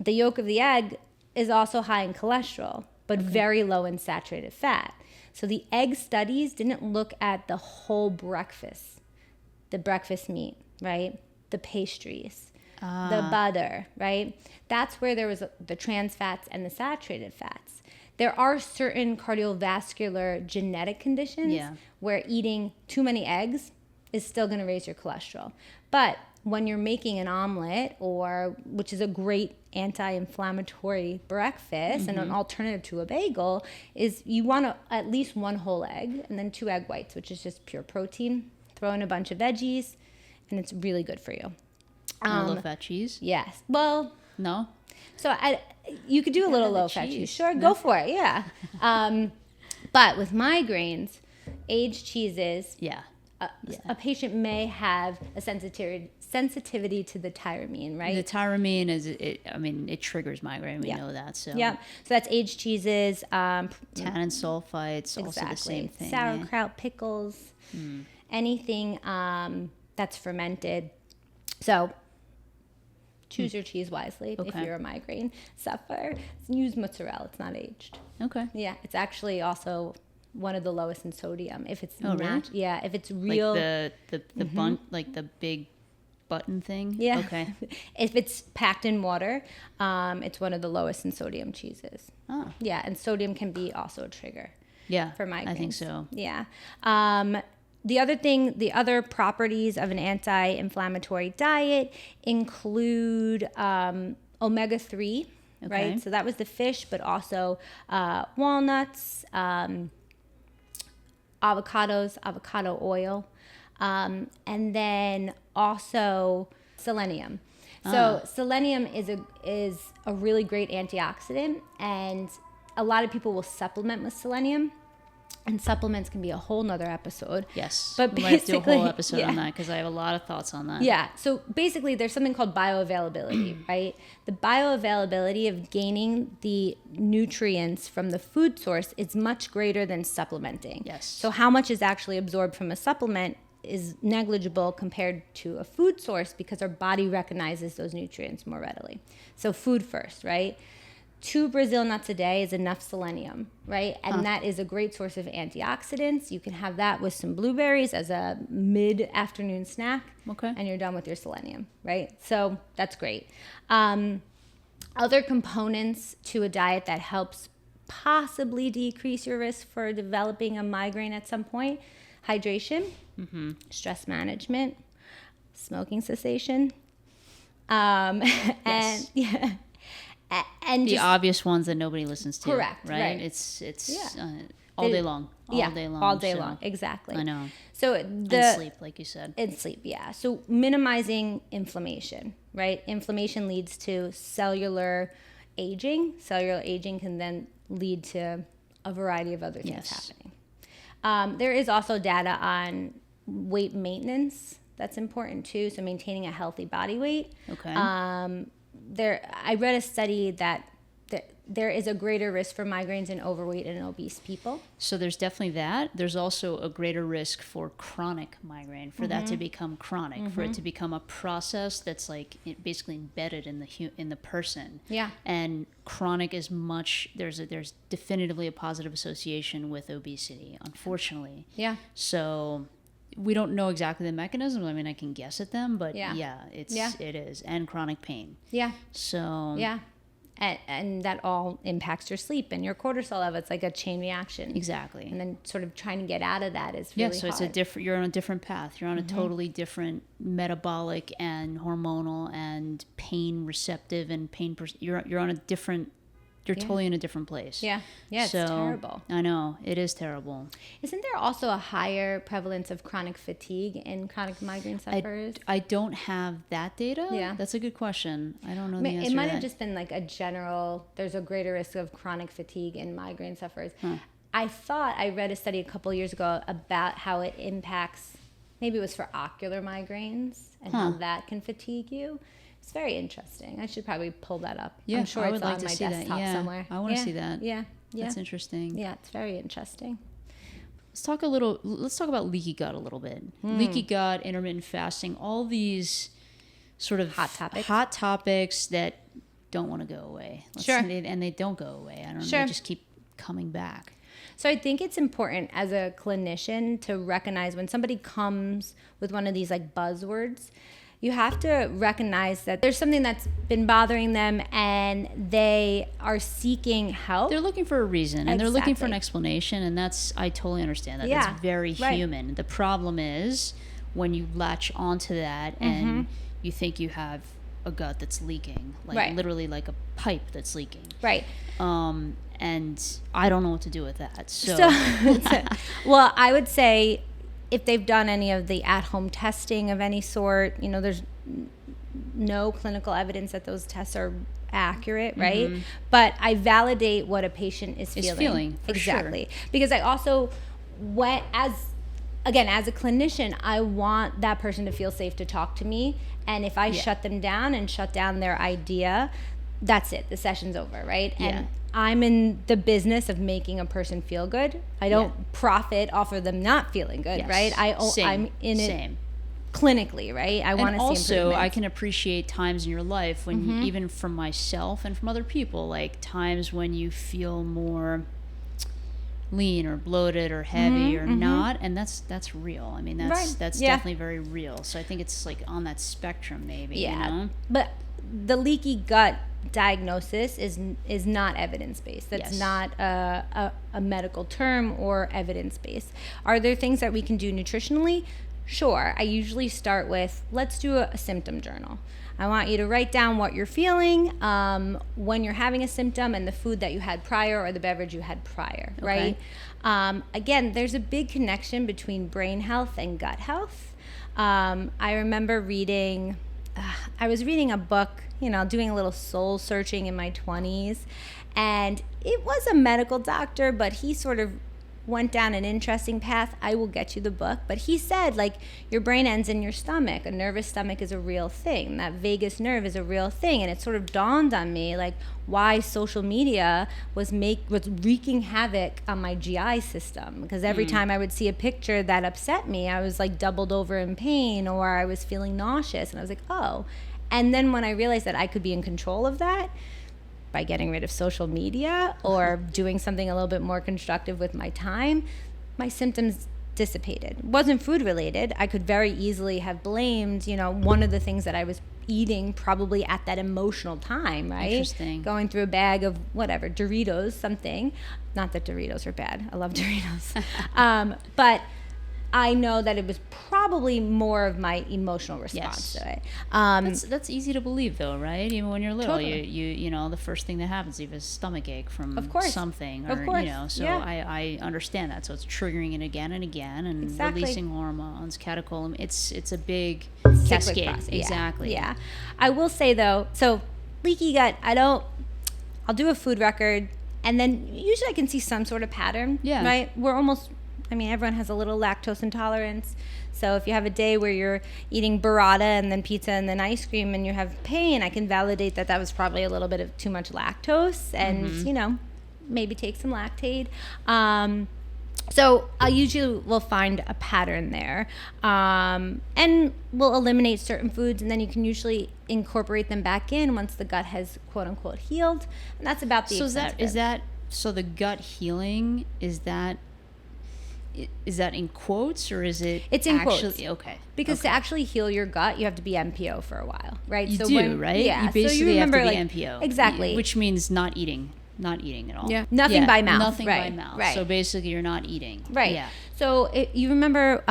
[SPEAKER 2] The yolk of the egg is also high in cholesterol, but very low in saturated fat. So the egg studies didn't look at the whole breakfast, the breakfast meat, right? The pastries, the butter, right? That's where there was the trans fats and the saturated fats. There are certain cardiovascular genetic conditions where eating too many eggs is still going to raise your cholesterol. But when you're making an omelet, which is a great anti-inflammatory breakfast and an alternative to a bagel, is you want at least 1 whole egg and then 2 egg whites, which is just pure protein. Throw in a bunch of veggies, and it's really good for you.
[SPEAKER 1] Low-fat cheese?
[SPEAKER 2] Yes. Well,
[SPEAKER 1] no.
[SPEAKER 2] So you could do a little low-fat cheese. Sure, go for it. Yeah. But with migraines, aged cheeses. Yeah. A patient may have a sensitivity to the tyramine, right?
[SPEAKER 1] The tyramine it triggers migraine. We know that. So
[SPEAKER 2] so that's aged cheeses,
[SPEAKER 1] tannin sulfites, also the same thing.
[SPEAKER 2] Sauerkraut, pickles, anything that's fermented. So Choose your cheese wisely if you're a migraine sufferer. Use mozzarella. It's not aged.
[SPEAKER 1] Okay.
[SPEAKER 2] Yeah, it's actually also one of the lowest in sodium. If it's
[SPEAKER 1] really?
[SPEAKER 2] Yeah, if it's real.
[SPEAKER 1] Like the bun, like the big button thing?
[SPEAKER 2] Yeah.
[SPEAKER 1] Okay.
[SPEAKER 2] If it's packed in water, it's one of the lowest in sodium cheeses.
[SPEAKER 1] Oh.
[SPEAKER 2] Yeah, and sodium can be also a trigger.
[SPEAKER 1] Yeah,
[SPEAKER 2] for migraines.
[SPEAKER 1] I think so.
[SPEAKER 2] Yeah. The other properties of an anti-inflammatory diet include omega-3, right? So that was the fish, but also walnuts, avocados, avocado oil, and then also selenium. So selenium is a really great antioxidant, and a lot of people will supplement with selenium. And supplements can be a whole nother episode.
[SPEAKER 1] Yes.
[SPEAKER 2] But
[SPEAKER 1] we might do a whole episode on that because I have a lot of thoughts on that.
[SPEAKER 2] Yeah. So basically there's something called bioavailability, right? The bioavailability of gaining the nutrients from the food source is much greater than supplementing.
[SPEAKER 1] Yes.
[SPEAKER 2] So how much is actually absorbed from a supplement is negligible compared to a food source because our body recognizes those nutrients more readily. So food first, right? 2 Brazil nuts a day is enough selenium, right? And that is a great source of antioxidants. You can have that with some blueberries as a mid-afternoon snack.
[SPEAKER 1] Okay.
[SPEAKER 2] And you're done with your selenium, right? So that's great. Other components to a diet that helps possibly decrease your risk for developing a migraine at some point: hydration, stress management, smoking cessation, and yeah. And
[SPEAKER 1] the obvious ones that nobody listens to.
[SPEAKER 2] Correct.
[SPEAKER 1] Right? It's all day long. All day long.
[SPEAKER 2] Exactly.
[SPEAKER 1] I know.
[SPEAKER 2] So
[SPEAKER 1] and sleep, like you said.
[SPEAKER 2] And sleep, yeah. So minimizing inflammation, right? Inflammation leads to cellular aging. Cellular aging can then lead to a variety of other things happening. There is also data on weight maintenance that's important too. So maintaining a healthy body weight.
[SPEAKER 1] Okay.
[SPEAKER 2] I read a study that there is a greater risk for migraines in overweight and obese people.
[SPEAKER 1] So there's definitely that. There's also a greater risk for chronic migraine, for that to become chronic, for it to become a process that's like basically embedded in the person.
[SPEAKER 2] Yeah.
[SPEAKER 1] And chronic is much. There's definitively a positive association with obesity, unfortunately.
[SPEAKER 2] Yeah.
[SPEAKER 1] So we don't know exactly the mechanisms. I mean, I can guess at them, but it is, and chronic pain.
[SPEAKER 2] Yeah.
[SPEAKER 1] So
[SPEAKER 2] yeah, and that all impacts your sleep and your cortisol level. It's like a chain reaction.
[SPEAKER 1] Exactly.
[SPEAKER 2] And then sort of trying to get out of that is really
[SPEAKER 1] hard. It's you're on a different path. You're on a totally different metabolic and hormonal and pain receptive and pain. You're on a different. You're totally in a different place.
[SPEAKER 2] Yeah. Yeah, it's terrible.
[SPEAKER 1] I know. It is terrible.
[SPEAKER 2] Isn't there also a higher prevalence of chronic fatigue in chronic migraine sufferers?
[SPEAKER 1] I don't have that data.
[SPEAKER 2] Yeah.
[SPEAKER 1] That's a good question. I don't know the answer
[SPEAKER 2] It might
[SPEAKER 1] to
[SPEAKER 2] have
[SPEAKER 1] that.
[SPEAKER 2] just been like a general, there's a greater risk of chronic fatigue in migraine sufferers. I thought I read a study a couple years ago about how it impacts, maybe it was for ocular migraines and how that can fatigue you. It's very interesting. I should probably pull that up.
[SPEAKER 1] Yeah,
[SPEAKER 2] I'm sure
[SPEAKER 1] I
[SPEAKER 2] it's
[SPEAKER 1] would like
[SPEAKER 2] on
[SPEAKER 1] to
[SPEAKER 2] my
[SPEAKER 1] see
[SPEAKER 2] desktop
[SPEAKER 1] that. Yeah,
[SPEAKER 2] somewhere.
[SPEAKER 1] I want to see that.
[SPEAKER 2] Yeah.
[SPEAKER 1] That's interesting.
[SPEAKER 2] Yeah, it's very interesting.
[SPEAKER 1] Let's talk about leaky gut a little bit. Leaky gut, intermittent fasting, all these sort of hot topics that don't want to go away. And they don't go away. I don't know. They just keep coming back.
[SPEAKER 2] So I think it's important as a clinician to recognize when somebody comes with one of these like buzzwords, you have to recognize that there's something that's been bothering them and they are seeking help.
[SPEAKER 1] They're looking for a reason and they're looking for an explanation, and I totally understand that.
[SPEAKER 2] Yeah,
[SPEAKER 1] that's very human. The problem is when you latch onto that and you think you have a gut that's leaking, like literally like a pipe that's leaking.
[SPEAKER 2] Right.
[SPEAKER 1] And I don't know what to do with that. So
[SPEAKER 2] well, I would say if they've done any of the at-home testing of any sort, there's no clinical evidence that those tests are accurate, right? But I validate what a patient is feeling.
[SPEAKER 1] Exactly.
[SPEAKER 2] Sure. Because I also, as a clinician, I want that person to feel safe to talk to me. And if I shut them down and shut down their idea, that's it. The session's over, right? And I'm in the business of making a person feel good. I don't profit off of them not feeling good, right? I'm in it. clinically, right? I want to see
[SPEAKER 1] also,
[SPEAKER 2] improvements.
[SPEAKER 1] I can appreciate times in your life when,
[SPEAKER 2] Mm-hmm.
[SPEAKER 1] even from myself and from other people, like times when you feel more lean or bloated or heavy or not, and that's real. I mean, that's definitely very real. So I think it's like on that spectrum, maybe.
[SPEAKER 2] Yeah,
[SPEAKER 1] you know?
[SPEAKER 2] but the leaky gut diagnosis is not evidence-based. That's not a medical term or evidence-based. Are there things that we can do nutritionally? Sure. I usually start with, let's do a symptom journal. I want you to write down what you're feeling when you're having a symptom and the food that you had prior or the beverage you had prior, right? Again, there's a big connection between brain health and gut health. I remember I was reading a book, doing a little soul searching in my 20s, and it was a medical doctor, but he sort of went down an interesting path. I will get you the book, but he said, like, your brain ends in your stomach. A nervous stomach is a real thing. That vagus nerve is a real thing. And it sort of dawned on me, like, why social media was wreaking havoc on my GI system, because every time I would see a picture that upset me, I was like doubled over in pain, or I was feeling nauseous, and I was like, oh. And then when I realized that I could be in control of that by getting rid of social media or doing something a little bit more constructive with my time, my symptoms dissipated. It wasn't food related. I could very easily have blamed, one of the things that I was eating probably at that emotional time, right?
[SPEAKER 1] Interesting.
[SPEAKER 2] Going through a bag of whatever, Doritos, something. Not that Doritos are bad. I love Doritos. But I know that it was probably more of my emotional response to it.
[SPEAKER 1] That's easy to believe, though, right? Even when you're little,
[SPEAKER 2] Totally.
[SPEAKER 1] you the first thing that happens, you have a stomach ache from something, or
[SPEAKER 2] Of course.
[SPEAKER 1] So I understand that. So it's triggering it again and again, and releasing hormones, catecholamine. It's a big cascade.
[SPEAKER 2] Process.
[SPEAKER 1] Exactly.
[SPEAKER 2] Yeah. I will say though, so leaky gut, I'll do a food record, and then usually I can see some sort of pattern.
[SPEAKER 1] Yeah.
[SPEAKER 2] Right. Everyone has a little lactose intolerance. So if you have a day where you're eating burrata and then pizza and then ice cream and you have pain, I can validate that was probably a little bit of too much lactose, and, maybe take some Lactaid. So I usually will find a pattern there, and we'll eliminate certain foods, and then you can usually incorporate them back in once the gut has quote unquote healed. And that's about the extent.
[SPEAKER 1] So the gut healing, is that in quotes, or is it?
[SPEAKER 2] It's in quotes.
[SPEAKER 1] Okay.
[SPEAKER 2] Because to actually heal your gut, you have to be MPO for a while, right?
[SPEAKER 1] Right?
[SPEAKER 2] Yeah.
[SPEAKER 1] You basically have to be MPO.
[SPEAKER 2] Exactly.
[SPEAKER 1] Which means not eating at all.
[SPEAKER 2] Yeah. Nothing by mouth.
[SPEAKER 1] Nothing
[SPEAKER 2] by
[SPEAKER 1] mouth.
[SPEAKER 2] Right.
[SPEAKER 1] So basically, you're not eating.
[SPEAKER 2] Right.
[SPEAKER 1] Yeah.
[SPEAKER 2] So you remember,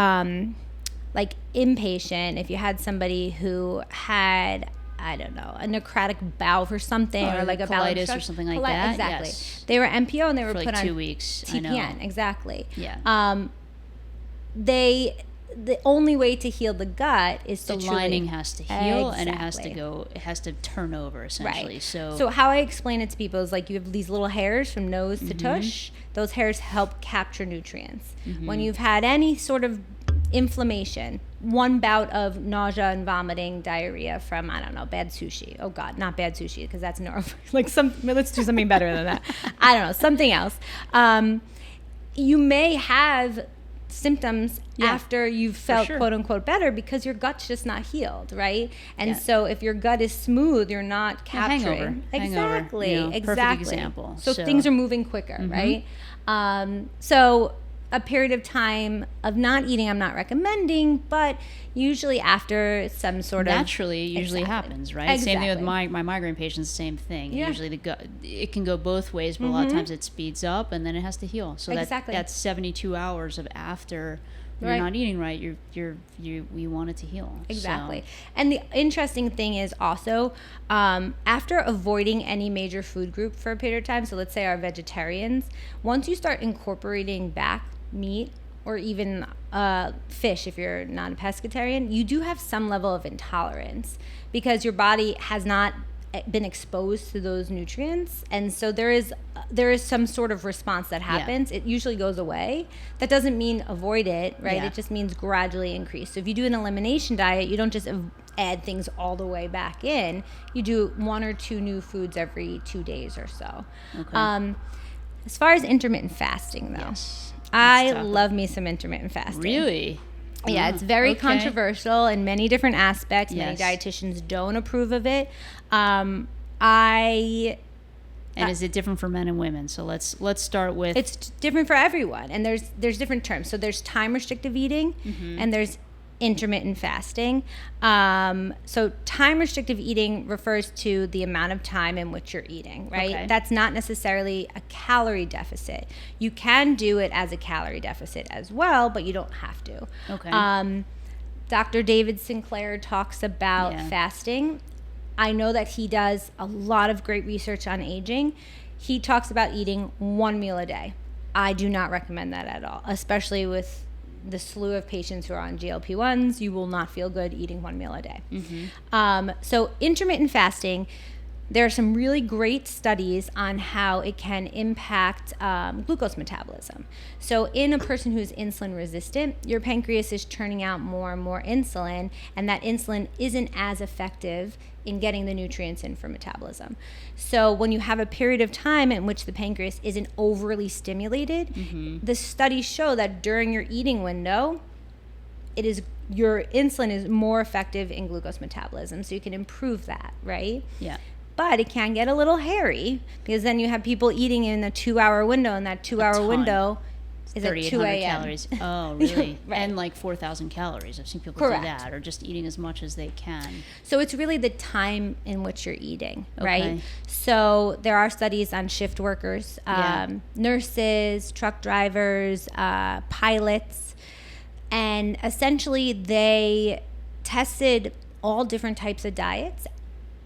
[SPEAKER 2] like inpatient, if you had somebody who had, I don't know, a necrotic valve or something, or like a
[SPEAKER 1] colitis or something like that.
[SPEAKER 2] Exactly.
[SPEAKER 1] Yes.
[SPEAKER 2] They were MPO and they were
[SPEAKER 1] for
[SPEAKER 2] put
[SPEAKER 1] like
[SPEAKER 2] on
[SPEAKER 1] 2 weeks.
[SPEAKER 2] TPN.
[SPEAKER 1] I know.
[SPEAKER 2] Exactly.
[SPEAKER 1] Yeah.
[SPEAKER 2] The only way to heal the gut is to
[SPEAKER 1] the lining has to heal, and it has to turn over, essentially.
[SPEAKER 2] Right.
[SPEAKER 1] So
[SPEAKER 2] how I explain it to people is, like, you have these little hairs from nose to tush. Those hairs help capture nutrients. When you've had any sort of inflammation, one bout of nausea and vomiting, diarrhea from, I don't know, bad sushi. Oh God, not bad sushi, because that's let's do something better than that. I don't know, something else. You may have symptoms after you've felt quote unquote better, because your gut's just not healed, right? And so if your gut is smooth, you're not capturing. Exactly.
[SPEAKER 1] Perfect example.
[SPEAKER 2] So things are moving quicker, right? So a period of time of not eating, I'm not recommending, but usually after some sort of
[SPEAKER 1] naturally usually happens, right?
[SPEAKER 2] Exactly.
[SPEAKER 1] Same thing with my migraine patients. Same thing.
[SPEAKER 2] Yeah.
[SPEAKER 1] Usually the gut, it can go both ways, but a lot of times it speeds up and then it has to heal. So that's 72 hours of after you're not eating right. We want it to heal.
[SPEAKER 2] Exactly.
[SPEAKER 1] So.
[SPEAKER 2] And the interesting thing is also, after avoiding any major food group for a period of time, so let's say our vegetarians, once you start incorporating back meat, or even fish if you're not a pescatarian, you do have some level of intolerance, because your body has not been exposed to those nutrients, and so there is some sort of response that happens. It usually goes away. That doesn't mean avoid it, right? It just means gradually increase. So if you do an elimination diet, you don't just add things all the way back in. You do 1 or 2 new foods every 2 days or so.
[SPEAKER 1] Okay.
[SPEAKER 2] As far as intermittent fasting, though, I love me some intermittent fasting.
[SPEAKER 1] Really?
[SPEAKER 2] Yeah, it's very
[SPEAKER 1] okay.
[SPEAKER 2] controversial in many different aspects.
[SPEAKER 1] Yes.
[SPEAKER 2] Many dietitians don't approve of it.
[SPEAKER 1] And is it different for men and women? So let's start with...
[SPEAKER 2] It's different for everyone, and there's different terms. So there's time restrictive eating, and there's intermittent fasting. So time restrictive eating refers to the amount of time in which you're eating, right?
[SPEAKER 1] Okay.
[SPEAKER 2] That's not necessarily a calorie deficit. You can do it as a calorie deficit as well, but you don't have to.
[SPEAKER 1] Okay.
[SPEAKER 2] Dr. David Sinclair talks about fasting. I know that he does a lot of great research on aging. He talks about eating one meal a day. I do not recommend that at all, especially with the slew of patients who are on GLP-1s. You will not feel good eating one meal a day. So intermittent fasting, there are some really great studies on how it can impact glucose metabolism. So in a person who's insulin resistant, your pancreas is churning out more and more insulin, and that insulin isn't as effective in getting the nutrients in for metabolism. So when you have a period of time in which the pancreas isn't overly stimulated, the studies show that during your eating window, your insulin is more effective in glucose metabolism, so you can improve that, right?
[SPEAKER 1] Yeah.
[SPEAKER 2] But it can get a little hairy, because then you have people eating in a 2-hour window, and that 2-hour window is at 2 a.m.
[SPEAKER 1] calories. Oh, really?
[SPEAKER 2] Right.
[SPEAKER 1] And like 4,000 calories. I've seen people do that, or just eating as much as they can.
[SPEAKER 2] So it's really the time in which you're eating,
[SPEAKER 1] Okay.
[SPEAKER 2] right? So there are studies on shift workers, nurses, truck drivers, pilots, and essentially they tested all different types of diets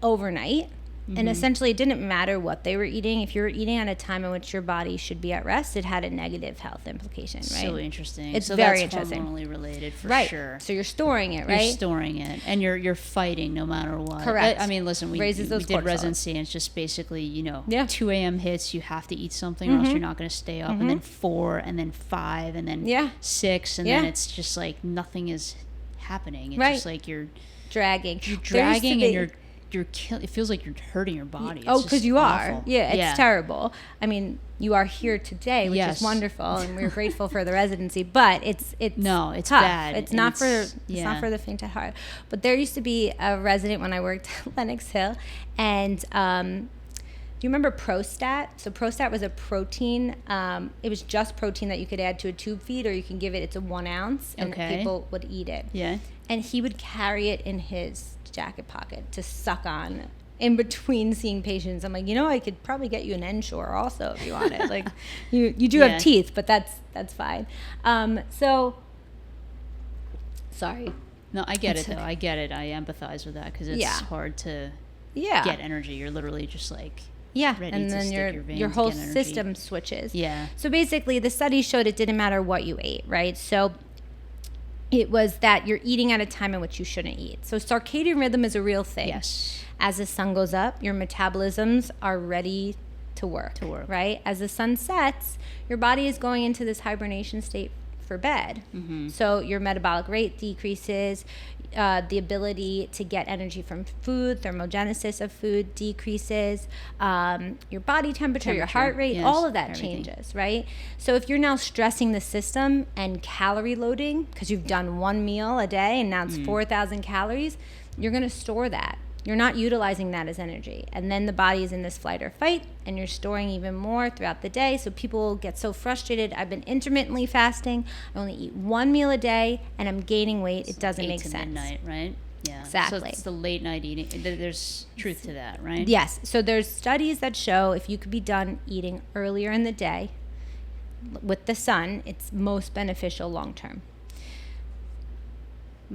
[SPEAKER 2] overnight. And essentially it didn't matter what they were eating. If you were eating at a time in which your body should be at rest, it had a negative health implication, right?
[SPEAKER 1] So interesting.
[SPEAKER 2] It's
[SPEAKER 1] so
[SPEAKER 2] very
[SPEAKER 1] that's
[SPEAKER 2] interesting.
[SPEAKER 1] hormonally related for
[SPEAKER 2] Right.
[SPEAKER 1] sure.
[SPEAKER 2] So you're storing it, right?
[SPEAKER 1] You're storing it, and you're fighting no matter what.
[SPEAKER 2] Correct.
[SPEAKER 1] I mean, listen, we
[SPEAKER 2] Raises those
[SPEAKER 1] did
[SPEAKER 2] cortisol.
[SPEAKER 1] residency, and it's just basically, 2 a.m. hits, you have to eat something, or else you're not going to stay up. And then 4, and then 5, and then 6, and then it's just like nothing is happening. It's just like you're
[SPEAKER 2] dragging,
[SPEAKER 1] and it feels like you're hurting your body. It's
[SPEAKER 2] because you
[SPEAKER 1] awful.
[SPEAKER 2] are. Yeah, it's terrible. I mean, you are here today, which is wonderful, and we're grateful for the residency. But it's tough.
[SPEAKER 1] Bad.
[SPEAKER 2] It's not for the faint at heart. But there used to be a resident when I worked at Lenox Hill, and do you remember Prostat? So Prostat was a protein. It was just protein that you could add to a tube feed, or you can give it. It's a 1 ounce, and people would eat it.
[SPEAKER 1] Yeah.
[SPEAKER 2] And he would carry it in his jacket pocket to suck on in between seeing patients. I'm like, I could probably get you an Ensure also if you want it. Like, you do have teeth, but that's fine. So, sorry.
[SPEAKER 1] No, I get it though. I get it. I empathize with that because it's hard to get energy. You're literally just like ready
[SPEAKER 2] and
[SPEAKER 1] to
[SPEAKER 2] then
[SPEAKER 1] stick
[SPEAKER 2] your whole
[SPEAKER 1] to get energy.
[SPEAKER 2] system switches.
[SPEAKER 1] Yeah.
[SPEAKER 2] So basically, the study showed it didn't matter what you ate, right? So it was that you're eating at a time in which you shouldn't eat. So circadian rhythm is a real thing.
[SPEAKER 1] Yes.
[SPEAKER 2] As the sun goes up, your metabolisms are ready to work. Right? As the sun sets, your body is going into this hibernation state for bed. So your metabolic rate decreases, the ability to get energy from food, thermogenesis of food decreases, your body temperature, your heart rate, all of that changes, right? So if you're now stressing the system and calorie loading, because you've done 1 meal a day and now it's 4,000 calories, you're going to store that. You're not utilizing that as energy. And then the body is in this flight or fight, and you're storing even more throughout the day. So people get so frustrated. I've been intermittently fasting. I only eat 1 meal a day, and I'm gaining weight. It doesn't make sense.
[SPEAKER 1] Midnight, right? Yeah.
[SPEAKER 2] Exactly.
[SPEAKER 1] So it's the late night eating. There's truth to that, right?
[SPEAKER 2] Yes. So there's studies that show if you could be done eating earlier in the day with the sun, it's most beneficial long term.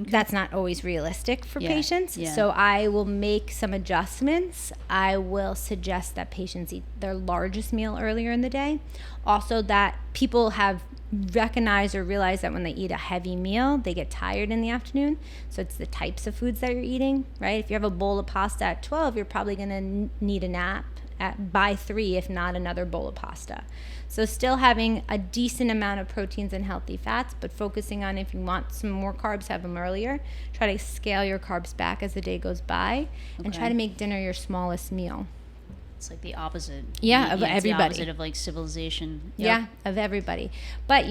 [SPEAKER 2] Okay. That's not always realistic for patients. Yeah. So I will make some adjustments. I will suggest that patients eat their largest meal earlier in the day. Also, that people have recognized or realized that when they eat a heavy meal, they get tired in the afternoon. So it's the types of foods that you're eating, right? If you have a bowl of pasta at 12, you're probably going to need a nap by 3, if not another bowl of pasta. So still having a decent amount of proteins and healthy fats, but focusing on if you want some more carbs, have them earlier. Try to scale your carbs back as the day goes by, and try to make dinner your smallest meal.
[SPEAKER 1] It's like the opposite.
[SPEAKER 2] Yeah, of everybody.
[SPEAKER 1] The opposite of like civilization. Yep.
[SPEAKER 2] Yeah, of everybody. But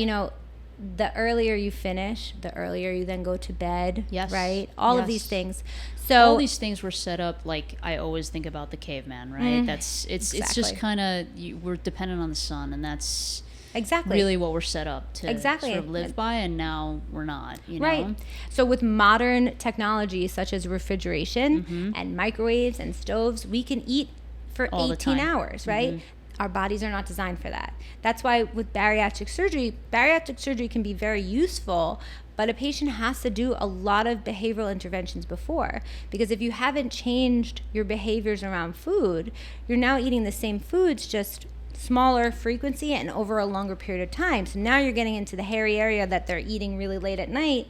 [SPEAKER 2] the earlier you finish, the earlier you then go to bed.
[SPEAKER 1] Yes.
[SPEAKER 2] Right? All of
[SPEAKER 1] Yes.
[SPEAKER 2] these things. So
[SPEAKER 1] all these things were set up like I always think about the caveman, right? It's just
[SPEAKER 2] Exactly.
[SPEAKER 1] kind of, we're dependent on the sun, and that's
[SPEAKER 2] exactly.
[SPEAKER 1] really what we're set up to
[SPEAKER 2] Exactly.
[SPEAKER 1] sort of live by, and now we're not, you know?
[SPEAKER 2] Right. So with modern technology such as refrigeration and microwaves and stoves, we can eat for
[SPEAKER 1] All the
[SPEAKER 2] 18
[SPEAKER 1] time.
[SPEAKER 2] hours, right? Our bodies are not designed for that. That's why with bariatric surgery can be very useful, but a patient has to do a lot of behavioral interventions before, because if you haven't changed your behaviors around food, you're now eating the same foods, just smaller frequency and over a longer period of time. So now you're getting into the hairy area that they're eating really late at night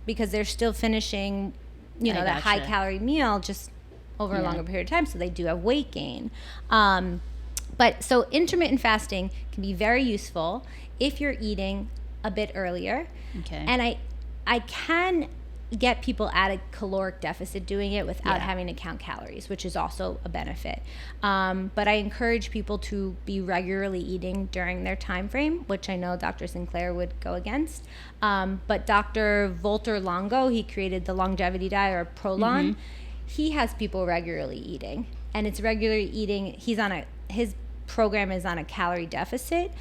[SPEAKER 2] because they're still finishing, that high calorie meal just over a longer period of time. So they do have weight gain. But so intermittent fasting can be very useful if you're eating a bit earlier.
[SPEAKER 1] Okay.
[SPEAKER 2] And I can get people at a caloric deficit doing it without having to count calories, which is also a benefit. But I encourage people to be regularly eating during their time frame, which I know Dr. Sinclair would go against. But Dr. Volter Longo, he created the longevity diet, or Prolon. He has people regularly eating, and it's regular eating. His program is on a calorie deficit.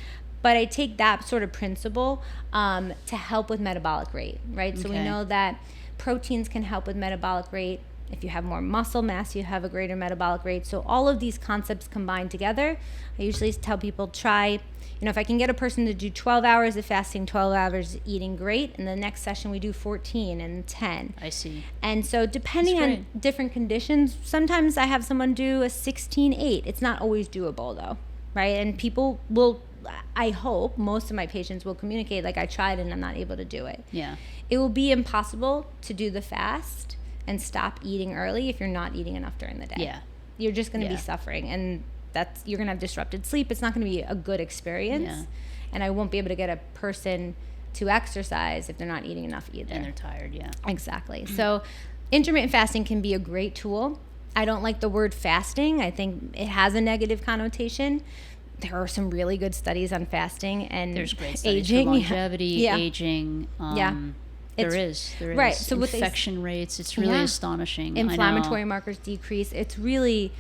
[SPEAKER 2] But I take that sort of principle to help with metabolic rate, right? So we know that proteins can help with metabolic rate. If you have more muscle mass, you have a greater metabolic rate. So all of these concepts combined together, I usually tell people try, if I can get a person to do 12 hours of fasting, 12 hours eating, great. And the next session we do 14 and 10.
[SPEAKER 1] I see.
[SPEAKER 2] And so depending on different conditions, sometimes I have someone do a 16-8. It's not always doable though, right? And people will, I hope most of my patients will communicate like, I tried and I'm not able to do it.
[SPEAKER 1] Yeah.
[SPEAKER 2] It will be impossible to do the fast and stop eating early if you're not eating enough during the day.
[SPEAKER 1] Yeah.
[SPEAKER 2] You're just going to be suffering, and you're going to have disrupted sleep. It's not going to be a good experience.
[SPEAKER 1] Yeah.
[SPEAKER 2] And I won't be able to get a person to exercise if they're not eating enough either.
[SPEAKER 1] And they're tired, yeah.
[SPEAKER 2] Exactly. So intermittent fasting can be a great tool. I don't like the word fasting. I think it has a negative connotation. There are some really good studies on fasting and
[SPEAKER 1] there's great studies
[SPEAKER 2] aging,
[SPEAKER 1] for longevity, aging. There is.
[SPEAKER 2] Right. So
[SPEAKER 1] infection rates, it's really astonishing.
[SPEAKER 2] Inflammatory markers decrease. It's really,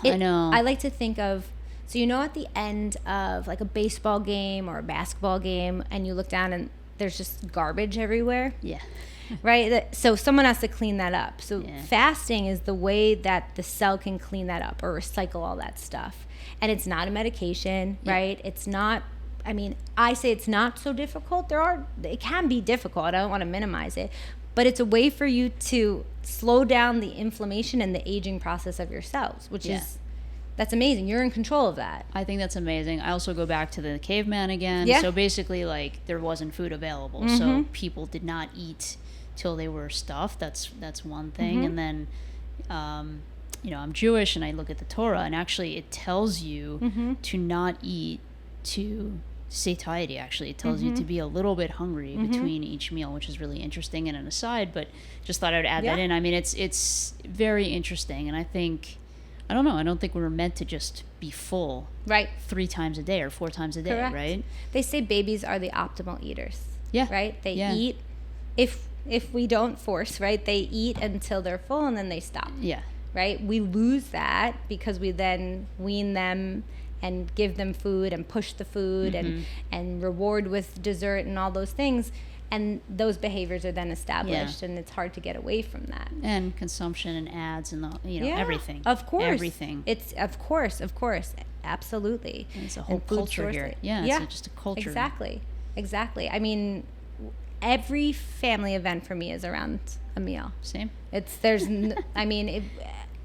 [SPEAKER 1] I know.
[SPEAKER 2] I like to think of, so at the end of like a baseball game or a basketball game, and you look down and there's just garbage everywhere.
[SPEAKER 1] Yeah.
[SPEAKER 2] Right? So someone has to clean that up. So fasting is the way that the cell can clean that up or recycle all that stuff. And it's not a medication, right? It's not, I say it's not so difficult. It can be difficult. I don't want to minimize it. But it's a way for you to slow down the inflammation and the aging process of your cells, which is, that's amazing. You're in control of that.
[SPEAKER 1] I think that's amazing. I also go back to the caveman again.
[SPEAKER 2] Yeah.
[SPEAKER 1] So basically, like, there wasn't food available. So people did not eat till they were stuffed. That's one thing. And then, I'm Jewish, and I look at the Torah, and actually it tells you to not eat to satiety. Actually, it tells you to be a little bit hungry between each meal, which is really interesting and an aside, but just thought I would add that in. It's very interesting, and I don't think we're meant to just be full 3 times a day or 4 times a day.
[SPEAKER 2] Correct.
[SPEAKER 1] Right?
[SPEAKER 2] They say babies are the optimal eaters.
[SPEAKER 1] Yeah.
[SPEAKER 2] Right? They eat, if we don't force, right? They eat until they're full and then they stop.
[SPEAKER 1] Yeah.
[SPEAKER 2] Right? We lose that because we then wean them and give them food and push the food and reward with dessert and all those things. And those behaviors are then established, and it's hard to get away from that.
[SPEAKER 1] And consumption and ads and everything.
[SPEAKER 2] Of course.
[SPEAKER 1] Everything.
[SPEAKER 2] It's of course. Absolutely.
[SPEAKER 1] And it's a whole culture here. Yeah, it's just a culture.
[SPEAKER 2] Exactly. Every family event for me is around a meal.
[SPEAKER 1] Same.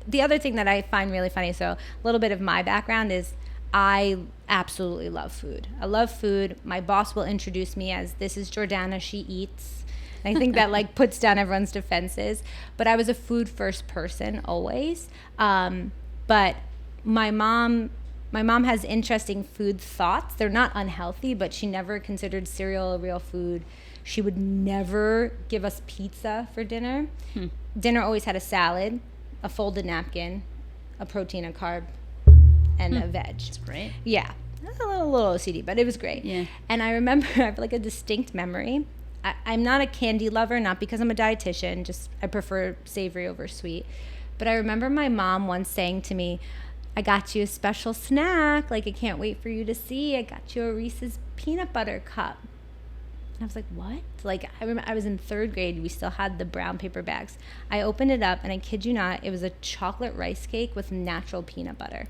[SPEAKER 2] The other thing that I find really funny, so a little bit of my background is I absolutely love food. I love food. My boss will introduce me as, this is Jordana, she eats. And I think that puts down everyone's defenses. But I was a food first person always. But my mom has interesting food thoughts. They're not unhealthy, but she never considered cereal a real food. She would never give us pizza for dinner. Dinner always had a salad, a folded napkin, a protein, a carb, and a veg.
[SPEAKER 1] That's great.
[SPEAKER 2] Yeah. a little OCD, but it was great.
[SPEAKER 1] Yeah.
[SPEAKER 2] And I remember, I have like a distinct memory. I'm not a candy lover, not because I'm a dietitian, just I prefer savory over sweet. But I remember my mom once saying to me, I got you a special snack. Like, I can't wait for you to see. I got you a Reese's peanut butter cup. And I was like, what? Like, I remember I was in 3rd grade. We still had the brown paper bags. I opened it up, and I kid you not, it was a chocolate rice cake with natural peanut butter.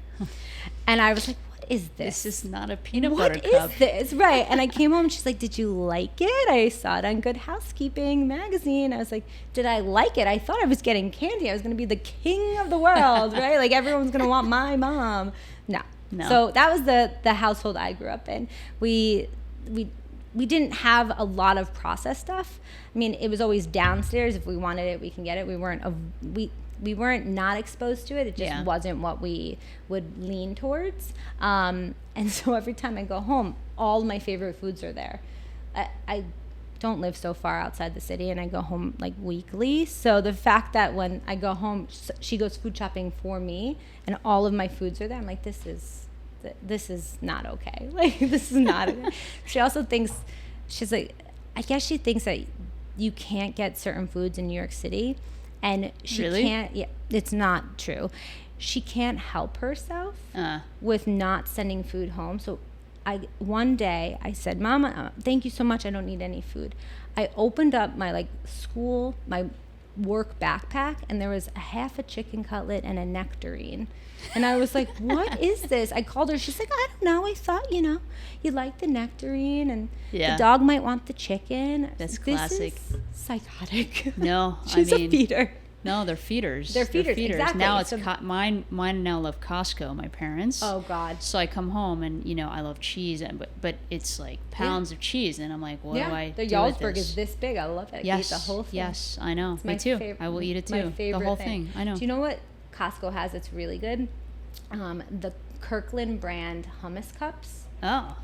[SPEAKER 2] And I was like, what is this?
[SPEAKER 1] This is not a peanut butter cup.
[SPEAKER 2] What is this? Right. And I came home, she's like, did you like it? I saw it on Good Housekeeping magazine. I was like, did I like it? I thought I was getting candy. I was going to be the king of the world, right? Like, everyone's going to want my mom. No. So that was the household I grew up in. We didn't have a lot of processed stuff. I mean, it was always downstairs. If we wanted it, we can get it. We weren't not exposed to it. It just wasn't what we would lean towards. And so every time I go home, all my favorite foods are there. I don't live so far outside the city, and I go home like weekly. So the fact that when I go home, she goes food shopping for me, and all of my foods are there, I'm like, this is not okay. Like, this is not okay. She also thinks, she's like, I guess she thinks that you can't get certain foods in New York City, and she can't. Yeah, it's not true. She can't help herself with not sending food home. So one day I said, Mama, thank you so much. I don't need any food. I opened up my my work backpack, and there was a half a chicken cutlet and a nectarine. And I was like, what is this? I called her. She's like, I don't know. I thought, you like the nectarine, and the dog might want the chicken.
[SPEAKER 1] That's classic.
[SPEAKER 2] This is psychotic.
[SPEAKER 1] No,
[SPEAKER 2] She's a feeder.
[SPEAKER 1] No, they're feeders.
[SPEAKER 2] They're feeders. Exactly.
[SPEAKER 1] Now it's mine now love Costco, my parents.
[SPEAKER 2] Oh God.
[SPEAKER 1] So I come home and I love cheese, but it's like pounds of cheese, and I'm like, what do I do with this?
[SPEAKER 2] The Jarlsberg is this big. I love it. I can eat the whole thing.
[SPEAKER 1] Yes, I know. Me too. I will eat it too.
[SPEAKER 2] My favorite
[SPEAKER 1] the whole thing. I know.
[SPEAKER 2] Do you know what Costco has that's really good? The Kirkland brand hummus cups.
[SPEAKER 1] Oh.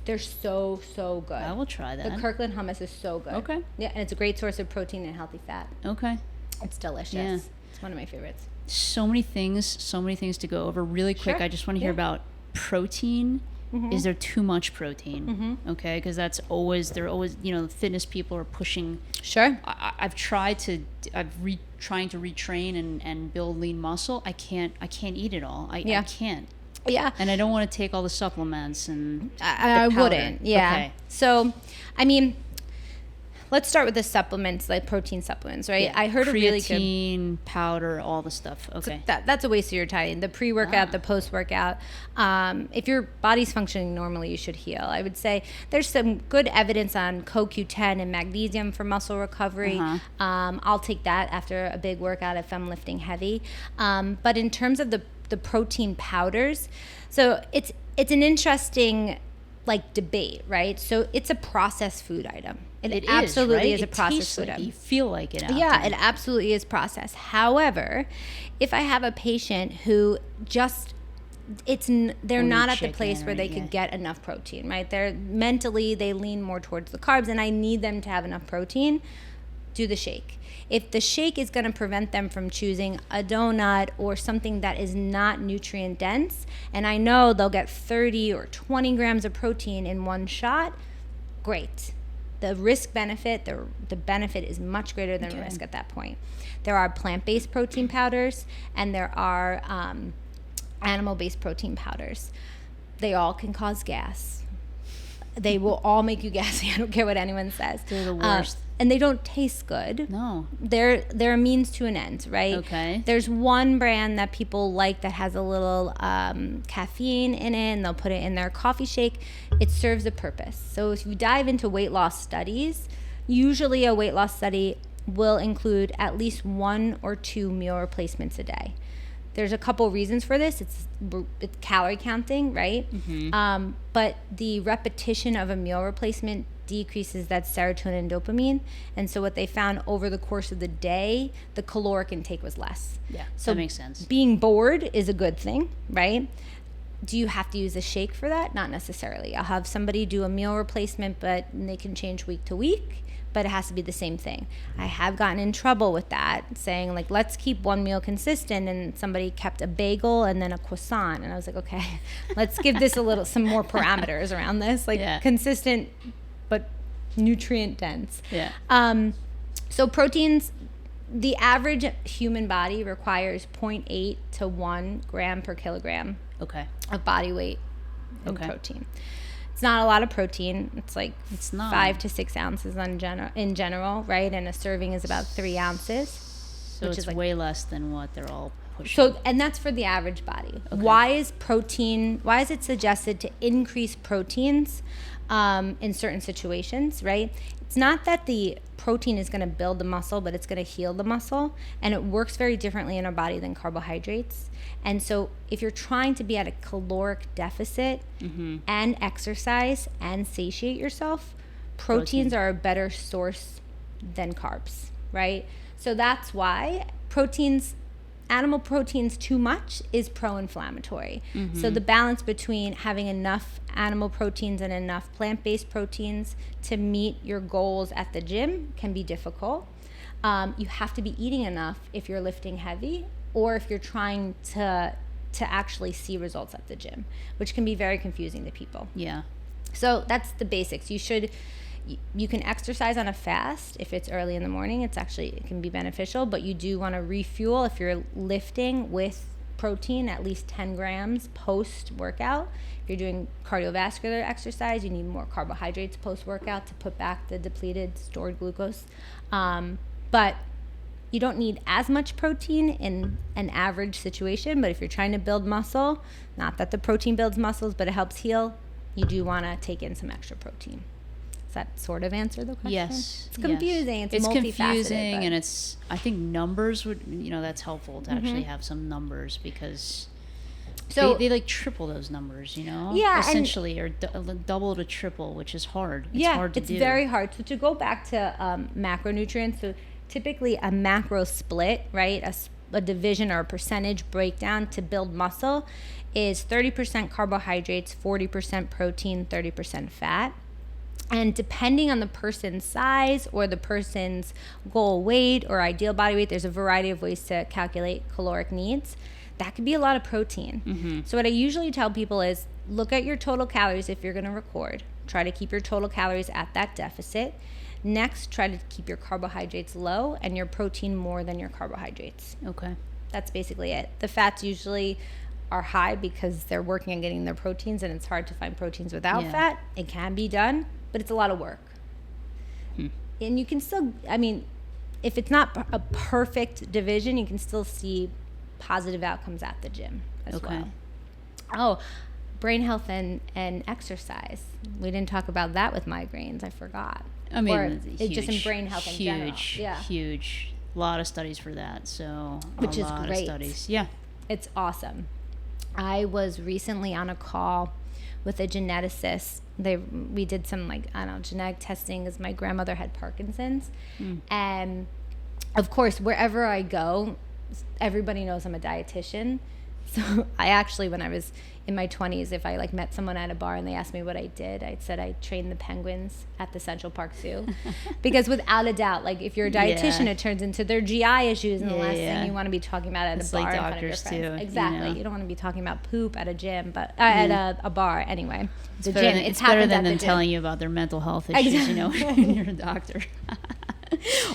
[SPEAKER 2] They're so good.
[SPEAKER 1] I will try that.
[SPEAKER 2] The Kirkland hummus is so good.
[SPEAKER 1] Okay.
[SPEAKER 2] Yeah, and it's a great source of protein and healthy fat.
[SPEAKER 1] Okay.
[SPEAKER 2] It's delicious.
[SPEAKER 1] Yeah.
[SPEAKER 2] It's one of my favorites.
[SPEAKER 1] So many things to go over. Really quick, I just want to hear about protein. Mm-hmm. Is there too much protein? Mm-hmm. Okay, because they're always fitness people are pushing.
[SPEAKER 2] Sure.
[SPEAKER 1] I've trying to retrain and build lean muscle. I can't eat it all. I can't.
[SPEAKER 2] Yeah.
[SPEAKER 1] And I don't want to take all the supplements and
[SPEAKER 2] I wouldn't. Yeah.
[SPEAKER 1] Okay.
[SPEAKER 2] So, I mean, let's start with the supplements, like protein supplements, right?
[SPEAKER 1] Yeah.
[SPEAKER 2] I heard
[SPEAKER 1] creatine,
[SPEAKER 2] a really good
[SPEAKER 1] powder, all the stuff. Okay.
[SPEAKER 2] So that's a waste of your time. The pre-workout, the post-workout. If your body's functioning normally, you should heal. I would say there's some good evidence on CoQ10 and magnesium for muscle recovery. I'll take that after a big workout if I'm lifting heavy. But in terms of the protein powders, so it's an interesting debate, right? So it's a processed food item. It absolutely is a processed food item.
[SPEAKER 1] You feel like it after.
[SPEAKER 2] Yeah, it absolutely is processed. However, if I have a patient who they're not at the place where they could get enough protein, right? They lean more towards the carbs, and I need them to have enough protein, do the shake. If the shake is going to prevent them from choosing a donut or something that is not nutrient dense, and I know they'll get 30 or 20 grams of protein in one shot, great. The risk benefit, the benefit is much greater than risk at that point. There are plant-based protein powders, and there are animal-based protein powders. They all can cause gas. They will all make you gassy. I don't care what anyone says.
[SPEAKER 1] They're the worst.
[SPEAKER 2] And they don't taste good.
[SPEAKER 1] No.
[SPEAKER 2] They're a means to an end, right?
[SPEAKER 1] Okay.
[SPEAKER 2] There's one brand that people like that has a little caffeine in it, and they'll put it in their coffee shake. It serves a purpose. So if you dive into weight loss studies, usually a weight loss study will include at least 1 or 2 meal replacements a day. There's a couple reasons for this. It's calorie counting, right? Mm-hmm. But the repetition of a meal replacement decreases that serotonin and dopamine. And so what they found over the course of the day, the caloric intake was less.
[SPEAKER 1] Yeah,
[SPEAKER 2] so
[SPEAKER 1] that makes sense.
[SPEAKER 2] Being bored is a good thing, right? Do you have to use a shake for that? Not necessarily. I'll have somebody do a meal replacement, but they can change week to week. but it has to be the same thing. I have gotten in trouble with that, saying like, let's keep one meal consistent, and somebody kept a bagel and then a croissant, and I was like, okay, let's give this some more parameters around this, like consistent but nutrient dense. So proteins, the average human body requires 0.8 to 1 gram per kilogram of body weight in protein. It's not a lot of protein. It's like 5 to 6 ounces in general, right? And a serving is about 3 ounces.
[SPEAKER 1] So which is like way less than what they're all pushing.
[SPEAKER 2] So, and that's for the average body. Why is it suggested to increase proteins in certain situations, right? It's not that the protein is going to build the muscle, but it's going to heal the muscle. And it works very differently in our body than carbohydrates. And so if you're trying to be at a caloric deficit and exercise and satiate yourself, proteins are a better source than carbs, right? So that's why animal proteins too much is pro-inflammatory. So the balance between having enough animal proteins and enough plant-based proteins to meet your goals at the gym can be difficult. You have to be eating enough if you're lifting heavy, or if you're trying to actually see results at the gym, which can be very confusing to people. So that's the basics. You can exercise on a fast if it's early in the morning. It can be beneficial, but you do want to refuel if you're lifting with protein, at least 10 grams post-workout. If you're doing cardiovascular exercise, you need more carbohydrates post-workout to put back the depleted stored glucose. But you don't need as much protein in an average situation, but if you're trying to build muscle, not that the protein builds muscles, but it helps heal, you do want to take in some extra protein. Does that sort of answer the question?
[SPEAKER 1] Yes.
[SPEAKER 2] It's confusing.
[SPEAKER 1] Yes.
[SPEAKER 2] It's multifaceted.
[SPEAKER 1] Confusing, and I think numbers would, that's helpful to actually have some numbers, because they like triple those numbers, essentially, or double to triple, which is hard. It's hard to do. It's very hard.
[SPEAKER 2] So to go back to macronutrients, so typically a macro split, right, a division or a percentage breakdown to build muscle is 30% carbohydrates, 40% protein, 30% fat. And depending on the person's size or the person's goal weight or ideal body weight, there's a variety of ways to calculate caloric needs. That could be a lot of protein. So what I usually tell people is look at your total calories if you're going to record. Try to keep your total calories at that deficit. Next, try to keep your carbohydrates low and your protein more than your carbohydrates. That's basically it. The fats usually are high because they're working on getting their proteins, and it's hard to find proteins without fat. It can be done, but it's a lot of work. And you can still, if it's not a perfect division, you can still see positive outcomes at the gym as well. Oh, brain health and exercise. We didn't talk about that with migraines. I forgot. Just in brain health in general.
[SPEAKER 1] Huge. A lot of studies for that. So
[SPEAKER 2] which is great.
[SPEAKER 1] Studies.
[SPEAKER 2] It's awesome. I was recently on a call with a geneticist. We did some genetic testing, as my grandmother had Parkinson's. And of course, wherever I go, everybody knows I'm a dietitian. So I actually, when I was in my 20s, if I met someone at a bar and they asked me what I did, I said I trained the penguins at the Central Park Zoo. Because without a doubt, if you're a dietitian, it turns into their GI issues, and the last thing you want to be talking about at a bar in front of your friends. Exactly. You don't want to be talking about poop at a gym, but at a bar anyway.
[SPEAKER 1] It's better than them telling you about their mental health issues, when you're a doctor.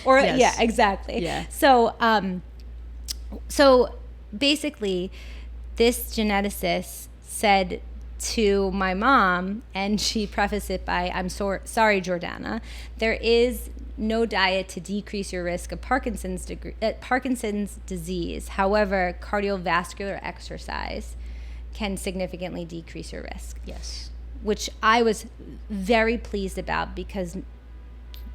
[SPEAKER 2] Or exactly. So basically, this geneticist said to my mom, and she prefaced it by, I'm sorry, Jordana, there is no diet to decrease your risk of Parkinson's disease. However, cardiovascular exercise can significantly decrease your risk.
[SPEAKER 1] Yes.
[SPEAKER 2] Which I was very pleased about, because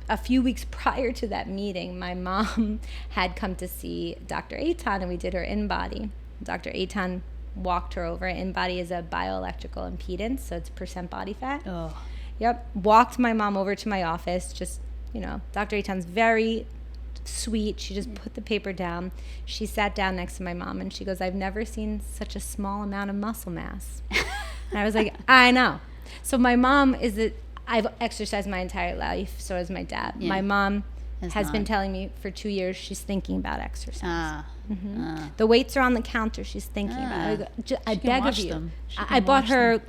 [SPEAKER 2] a few weeks prior to that meeting, my mom had come to see Dr. Eitan, and we did her in-body. Dr. Eitan walked her over. In-body is a bioelectrical impedance, so it's percent body fat.
[SPEAKER 1] Oh.
[SPEAKER 2] Yep. Walked my mom over to my office. Just, Dr. Eitan's very sweet. She just put the paper down. She sat down next to my mom, and she goes, I've never seen such a small amount of muscle mass. And I was like, I know. So my mom I've exercised my entire life. So has my dad.
[SPEAKER 1] Yeah.
[SPEAKER 2] My mom has been
[SPEAKER 1] not.
[SPEAKER 2] telling me for 2 years she's thinking about exercise.
[SPEAKER 1] Ah.
[SPEAKER 2] The weights are on the counter. She's thinking about it. I
[SPEAKER 1] She can
[SPEAKER 2] beg of
[SPEAKER 1] watch
[SPEAKER 2] you.
[SPEAKER 1] them. She
[SPEAKER 2] I
[SPEAKER 1] can
[SPEAKER 2] bought
[SPEAKER 1] watch
[SPEAKER 2] her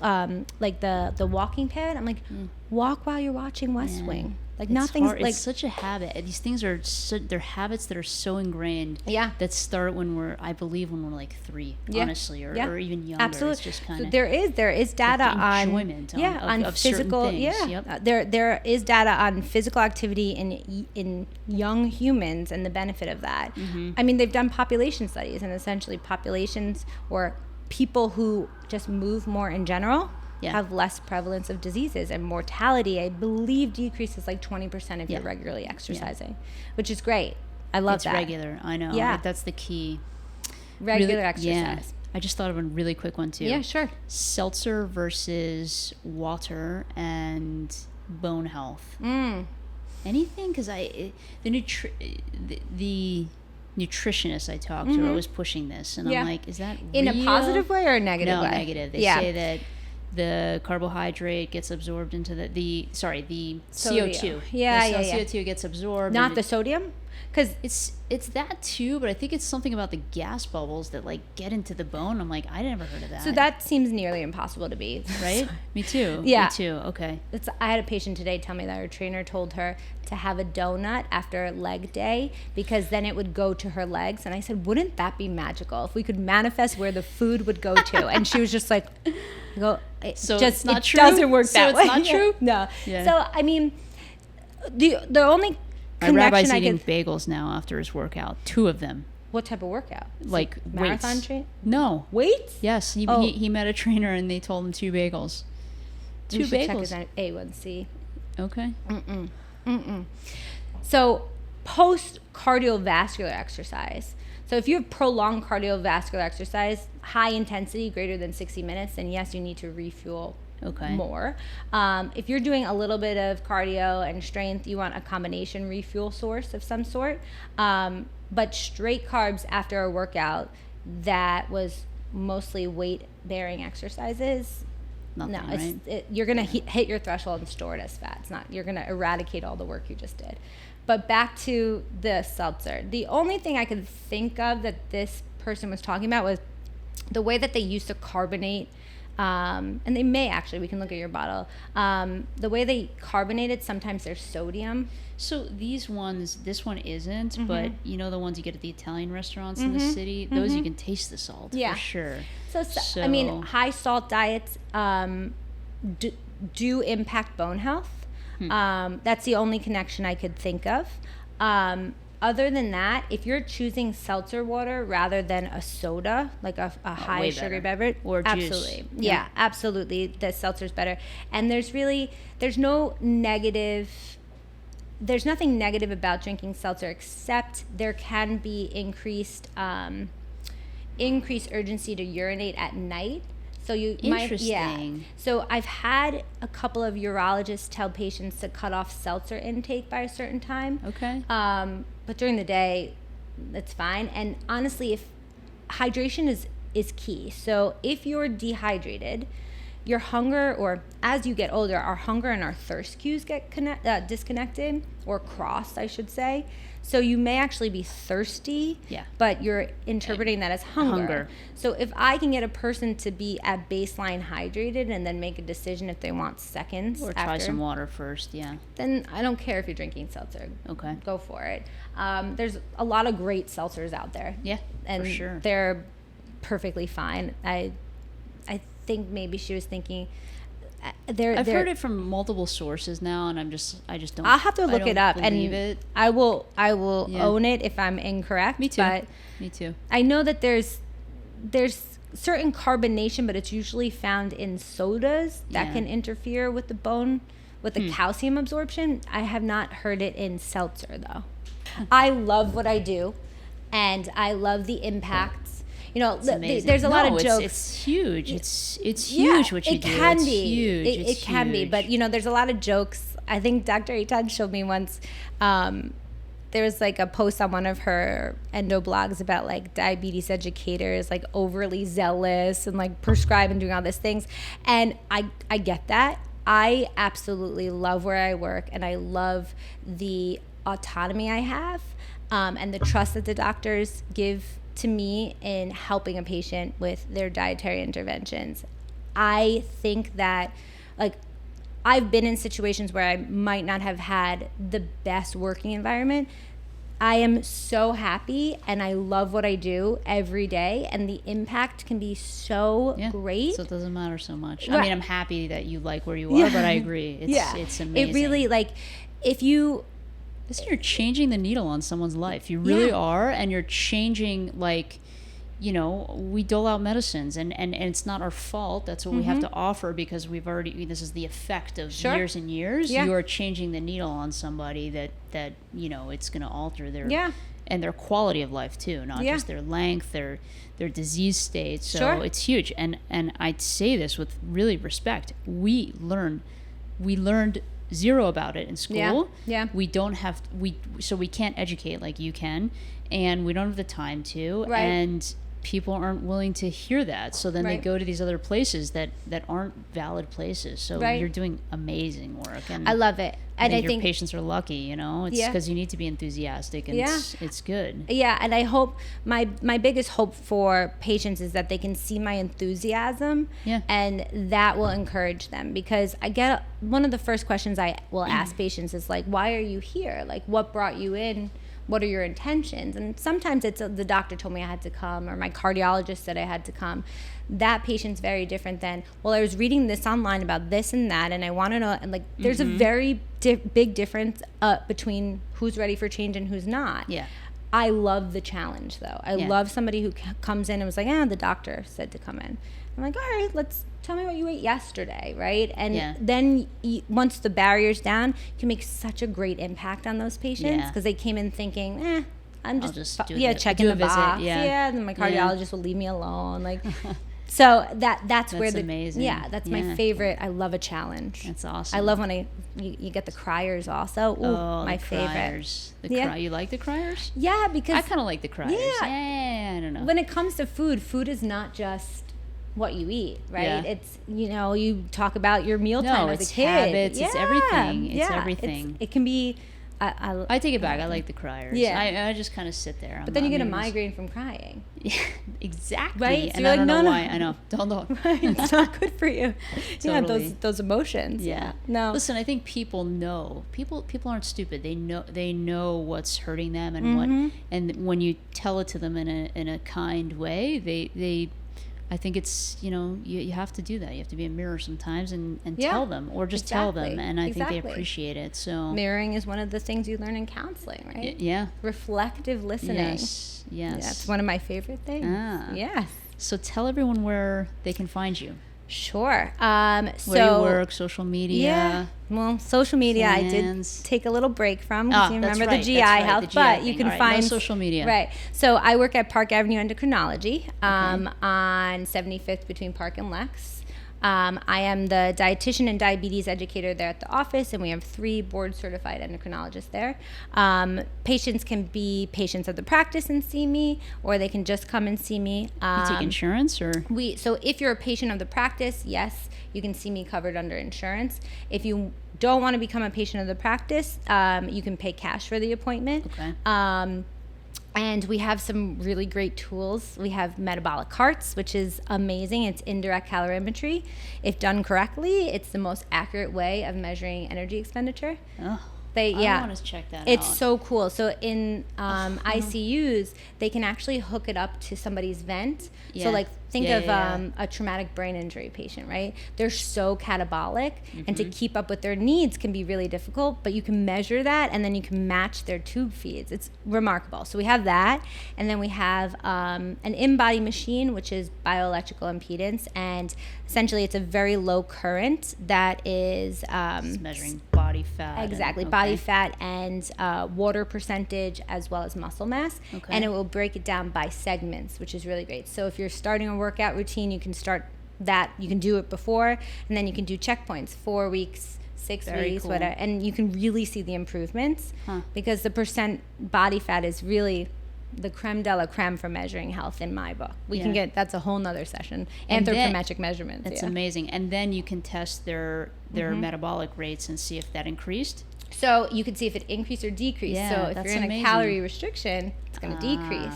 [SPEAKER 2] like the walking pad. I'm like, walk while you're watching West Wing. Like nothing's
[SPEAKER 1] hard.
[SPEAKER 2] like
[SPEAKER 1] It's such a habit. These things are they're habits that are so ingrained.
[SPEAKER 2] Yeah.
[SPEAKER 1] That start when we're like 3, honestly, or even younger.
[SPEAKER 2] Absolutely.
[SPEAKER 1] It's just kind
[SPEAKER 2] So
[SPEAKER 1] of
[SPEAKER 2] there is data on
[SPEAKER 1] enjoyment of
[SPEAKER 2] physical
[SPEAKER 1] certain things.
[SPEAKER 2] yeah. There is data on physical activity in young humans and the benefit of that. I mean, they've done population studies, and essentially populations or people who just move more in general have less prevalence of diseases, and mortality, I believe, decreases like 20% if you're regularly exercising, which is great. I love that.
[SPEAKER 1] It's regular. I know.
[SPEAKER 2] Yeah.
[SPEAKER 1] Like, that's the key.
[SPEAKER 2] Regular exercise.
[SPEAKER 1] Yeah. I just thought of a really quick one too.
[SPEAKER 2] Yeah, sure.
[SPEAKER 1] Seltzer versus water and bone health. Anything? Because the nutritionists I talk to are always pushing this, and I'm like, is that
[SPEAKER 2] in
[SPEAKER 1] real? A
[SPEAKER 2] positive way or a negative way?
[SPEAKER 1] No, negative. They say that the carbohydrate gets absorbed into the
[SPEAKER 2] Sodium.
[SPEAKER 1] CO2.
[SPEAKER 2] Yeah.
[SPEAKER 1] CO2 gets absorbed.
[SPEAKER 2] Not the sodium? Because
[SPEAKER 1] it's that too, but I think it's something about the gas bubbles that like get into the bone. I'm like, I never heard of that.
[SPEAKER 2] so that seems nearly impossible to be,
[SPEAKER 1] right? Me too.
[SPEAKER 2] Yeah.
[SPEAKER 1] Me too. Okay.
[SPEAKER 2] I had a patient today tell me that her trainer told her to have a donut after leg day because then it would go to her legs. And I said, wouldn't that be magical if we could manifest where the food would go to? And she was just like,
[SPEAKER 1] So
[SPEAKER 2] just,
[SPEAKER 1] it's not
[SPEAKER 2] it
[SPEAKER 1] true?
[SPEAKER 2] doesn't work
[SPEAKER 1] So
[SPEAKER 2] that
[SPEAKER 1] it's
[SPEAKER 2] way.
[SPEAKER 1] not true?
[SPEAKER 2] No.
[SPEAKER 1] Yeah.
[SPEAKER 2] So, I mean, the only
[SPEAKER 1] My rabbi's
[SPEAKER 2] connection I
[SPEAKER 1] eating
[SPEAKER 2] could...
[SPEAKER 1] bagels now after his workout. 2 of them.
[SPEAKER 2] What type of workout?
[SPEAKER 1] Like
[SPEAKER 2] marathon
[SPEAKER 1] weights.
[SPEAKER 2] train?
[SPEAKER 1] No.
[SPEAKER 2] Weights?
[SPEAKER 1] Yes. He met a trainer and they told him 2 bagels. 2
[SPEAKER 2] You should
[SPEAKER 1] bagels.
[SPEAKER 2] check his A1C.
[SPEAKER 1] Okay.
[SPEAKER 2] So post cardiovascular exercise. So if you have prolonged cardiovascular exercise, high intensity, greater than 60 minutes, then yes, you need to refuel more. If you're doing a little bit of cardio and strength, you want a combination refuel source of some sort. But straight carbs after a workout that was mostly weight-bearing exercises,
[SPEAKER 1] Nothing, right?
[SPEAKER 2] You're going to hit your threshold and store it as fat. It's not, you're going to eradicate all the work you just did. But back to the seltzer. The only thing I could think of that this person was talking about was the way that they used to carbonate, and they may actually, we can look at your bottle, the way they carbonate it, sometimes there's sodium.
[SPEAKER 1] So these ones, this one isn't, but you know the ones you get at the Italian restaurants in the city? Those you can taste the salt, for sure.
[SPEAKER 2] So, I mean, high salt diets do impact bone health. That's the only connection I could think of. Other than that, if you're choosing seltzer water rather than a soda, like a high sugar beverage,
[SPEAKER 1] or juice.
[SPEAKER 2] Absolutely. Yeah, absolutely. The seltzer's better. And there's nothing negative about drinking seltzer, except there can be increased urgency to urinate at night. So
[SPEAKER 1] Interesting.
[SPEAKER 2] So I've had a couple of urologists tell patients to cut off seltzer intake by a certain time.
[SPEAKER 1] Okay.
[SPEAKER 2] But during the day, that's fine. And honestly, if hydration is key. So if you're dehydrated, your hunger, or as you get older, our hunger and our thirst cues get disconnected, or crossed, I should say. So you may actually be thirsty, but you're interpreting that as hunger. So if I can get a person to be at baseline hydrated and then make a decision if they want seconds
[SPEAKER 1] or try some water first,
[SPEAKER 2] then I don't care if you're drinking seltzer.
[SPEAKER 1] Okay.
[SPEAKER 2] Go for it. There's a lot of great seltzers out there.
[SPEAKER 1] Yeah,
[SPEAKER 2] and
[SPEAKER 1] for sure.
[SPEAKER 2] They're perfectly fine. I think maybe she was thinking... I've
[SPEAKER 1] heard it from multiple sources now, and I just don't.
[SPEAKER 2] I'll have to look it up, and
[SPEAKER 1] it.
[SPEAKER 2] I will own it if I'm incorrect.
[SPEAKER 1] Me too.
[SPEAKER 2] But
[SPEAKER 1] Me too.
[SPEAKER 2] I know that there's certain carbonation, but it's usually found in sodas that can interfere with the bone, with the calcium absorption. I have not heard it in seltzer though. I love what I do, and I love the impacts. You know, there's a lot of jokes.
[SPEAKER 1] It's huge. It's huge what you do.
[SPEAKER 2] It can
[SPEAKER 1] it's
[SPEAKER 2] be.
[SPEAKER 1] Huge.
[SPEAKER 2] It can be. But, you know, there's a lot of jokes. I think Dr. Eitan showed me once. There was like a post on one of her endo blogs about like diabetes educators, like overly zealous and like prescribe and doing all these things. And I get that. I absolutely love where I work, and I love the autonomy I have, and the trust that the doctors give to me in helping a patient with their dietary interventions. I think that, like, I've been in situations where I might not have had the best working environment. I am so happy, and I love what I do every day, and the impact can be so great.
[SPEAKER 1] So it doesn't matter so much.
[SPEAKER 2] Right.
[SPEAKER 1] I mean, I'm happy that you like where you are, but I agree. It's amazing.
[SPEAKER 2] It really, like, if you...
[SPEAKER 1] You're changing the needle on someone's life. You really are, and you're changing, like, you know, we dole out medicines, and it's not our fault. That's what we have to offer, because we've already, this is the effect of years and years. You are changing the needle on somebody that you know, it's going to alter their and their quality of life too, not just their length, their disease state. So it's huge. And I'd say this with really respect. We learned zero about it in school. We don't have so we can't educate like you can, and we don't have the time to, and people aren't willing to hear that, so then they go to these other places that aren't valid places. So you're doing amazing work, and
[SPEAKER 2] I love it. And I think
[SPEAKER 1] your patients are lucky, you know. It's because you need to be enthusiastic, and it's good.
[SPEAKER 2] And I hope my biggest hope for patients is that they can see my enthusiasm, and that will encourage them, because I get one of the first questions I will ask patients is like, why are you here? Like, what brought you in? What are your intentions? And sometimes it's the doctor told me I had to come, or my cardiologist said I had to come. That patient's very different than, well, I was reading this online about this and that, and I want to know. And like, there's a very big difference between who's ready for change and who's not. I love the challenge, though. I love somebody who comes in and was like, the doctor said to come in. I'm like, all right, tell me what you ate yesterday, right? And then once the barrier's down, you can make such a great impact on those patients, because they came in thinking, I'm just checking the box. And then my cardiologist will leave me alone. Like, so that's where
[SPEAKER 1] amazing.
[SPEAKER 2] That's my favorite. I love a challenge.
[SPEAKER 1] That's awesome.
[SPEAKER 2] I love when you get the criers also. Ooh, my favorite.
[SPEAKER 1] You like the criers?
[SPEAKER 2] Yeah, because
[SPEAKER 1] I kind of like the criers. I don't know.
[SPEAKER 2] When it comes to food is not just what you eat, right? It's, you know, you talk about your mealtime as a kid.
[SPEAKER 1] Habits, it's everything. It's everything.
[SPEAKER 2] It can be...
[SPEAKER 1] I take it back. I like the criers. I just kind of sit there.
[SPEAKER 2] But then you get a migraine from crying.
[SPEAKER 1] Exactly.
[SPEAKER 2] Right? So
[SPEAKER 1] and I don't know why. I know. Don't.
[SPEAKER 2] It's not good for you.
[SPEAKER 1] Totally.
[SPEAKER 2] Those emotions. No.
[SPEAKER 1] Listen, I think people know. People aren't stupid. They know what's hurting them, and and when you tell it to them in a kind way, they I think it's, you know, you have to do that. You have to be a mirror sometimes and tell them, or just tell them. And I think they appreciate it. So
[SPEAKER 2] mirroring is one of the things you learn in counseling, right? Reflective listening.
[SPEAKER 1] Yes.
[SPEAKER 2] That's one of my favorite things. Yes.
[SPEAKER 1] So tell everyone where they can find you.
[SPEAKER 2] Sure.
[SPEAKER 1] Where you work, social media.
[SPEAKER 2] Well, social media
[SPEAKER 1] plans.
[SPEAKER 2] I did take a little break from, because you remember the GI health,
[SPEAKER 1] the GI
[SPEAKER 2] but
[SPEAKER 1] thing.
[SPEAKER 2] you can
[SPEAKER 1] find
[SPEAKER 2] find
[SPEAKER 1] no social media.
[SPEAKER 2] Right. So I work at Park Avenue Endocrinology on 75th between Park and Lex. I am the dietitian and diabetes educator there at the office, and we have 3 board-certified endocrinologists there. Patients can be patients of the practice and see me, or they can just come and see me.
[SPEAKER 1] You take insurance, or?
[SPEAKER 2] So if you're a patient of the practice, yes, you can see me covered under insurance. If you don't want to become a patient of the practice, you can pay cash for the appointment. And we have some really great tools. We have metabolic carts, which is amazing. It's indirect calorimetry. If done correctly, it's the most accurate way of measuring energy expenditure. I
[SPEAKER 1] want to check that out.
[SPEAKER 2] It's so cool. So in ICUs, they can actually hook it up to somebody's vent. So like think of a traumatic brain injury patient, right? They're so catabolic, and to keep up with their needs can be really difficult, but you can measure that, and then you can match their tube feeds. It's remarkable. So we have that, and then we have an in-body machine, which is bioelectrical impedance, and essentially it's a very low current that is
[SPEAKER 1] it's measuring body fat.
[SPEAKER 2] Exactly, body fat and water percentage, as well as muscle mass, and it will break it down by segments, which is really great. So if you're starting a workout routine, you can start that. You can do it before, and then you can do checkpoints, 4 weeks, 6 weeks, whatever, and you can really see the improvements because the percent body fat is really the creme de la creme for measuring health in my book. We
[SPEAKER 1] Yeah.
[SPEAKER 2] can get, that's a whole nother session.
[SPEAKER 1] And
[SPEAKER 2] Anthropometric measurements.
[SPEAKER 1] That's
[SPEAKER 2] yeah.
[SPEAKER 1] amazing. And then you can test their metabolic rates and see if that increased.
[SPEAKER 2] So you can see if it increased or decreased.
[SPEAKER 1] Yeah,
[SPEAKER 2] So if
[SPEAKER 1] that's
[SPEAKER 2] you're in
[SPEAKER 1] amazing.
[SPEAKER 2] a calorie restriction, it's going to decrease.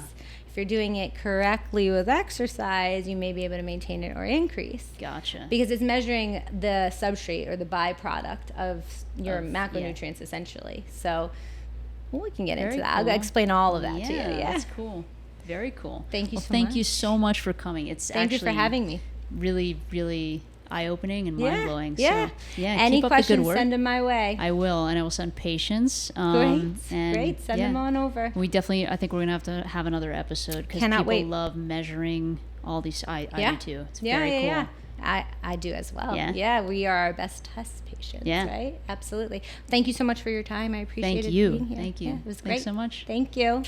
[SPEAKER 2] If you're doing it correctly with exercise, you may be able to maintain it or increase.
[SPEAKER 1] Gotcha.
[SPEAKER 2] Because it's measuring the substrate or the byproduct of your macronutrients, essentially. So we can get into that.
[SPEAKER 1] cool.
[SPEAKER 2] I'll explain all of that to you. Yeah,
[SPEAKER 1] That's cool. Very cool.
[SPEAKER 2] Thank you so
[SPEAKER 1] Thank
[SPEAKER 2] much.
[SPEAKER 1] you so much for coming.
[SPEAKER 2] Thank you for having me.
[SPEAKER 1] Really, really eye-opening and mind-blowing.
[SPEAKER 2] Yeah.
[SPEAKER 1] So, yeah,
[SPEAKER 2] Any
[SPEAKER 1] keep up
[SPEAKER 2] questions,
[SPEAKER 1] the good work.
[SPEAKER 2] send them my way.
[SPEAKER 1] I will, and I will send patients.
[SPEAKER 2] Great.
[SPEAKER 1] And
[SPEAKER 2] Great. Send them on over.
[SPEAKER 1] We definitely, I think we're going to have another episode because
[SPEAKER 2] Cannot
[SPEAKER 1] people
[SPEAKER 2] wait.
[SPEAKER 1] love measuring all these. I do too. It's
[SPEAKER 2] Yeah,
[SPEAKER 1] very
[SPEAKER 2] yeah,
[SPEAKER 1] cool.
[SPEAKER 2] yeah. I do as well.
[SPEAKER 1] Yeah.
[SPEAKER 2] Yeah, we are our best test patients,
[SPEAKER 1] Yeah.
[SPEAKER 2] right? Absolutely. Thank you so much for your time. I appreciate
[SPEAKER 1] Thank
[SPEAKER 2] it
[SPEAKER 1] you.
[SPEAKER 2] being here.
[SPEAKER 1] Thank you.
[SPEAKER 2] Yeah, it was
[SPEAKER 1] Thanks
[SPEAKER 2] great.
[SPEAKER 1] so much.
[SPEAKER 2] Thank you.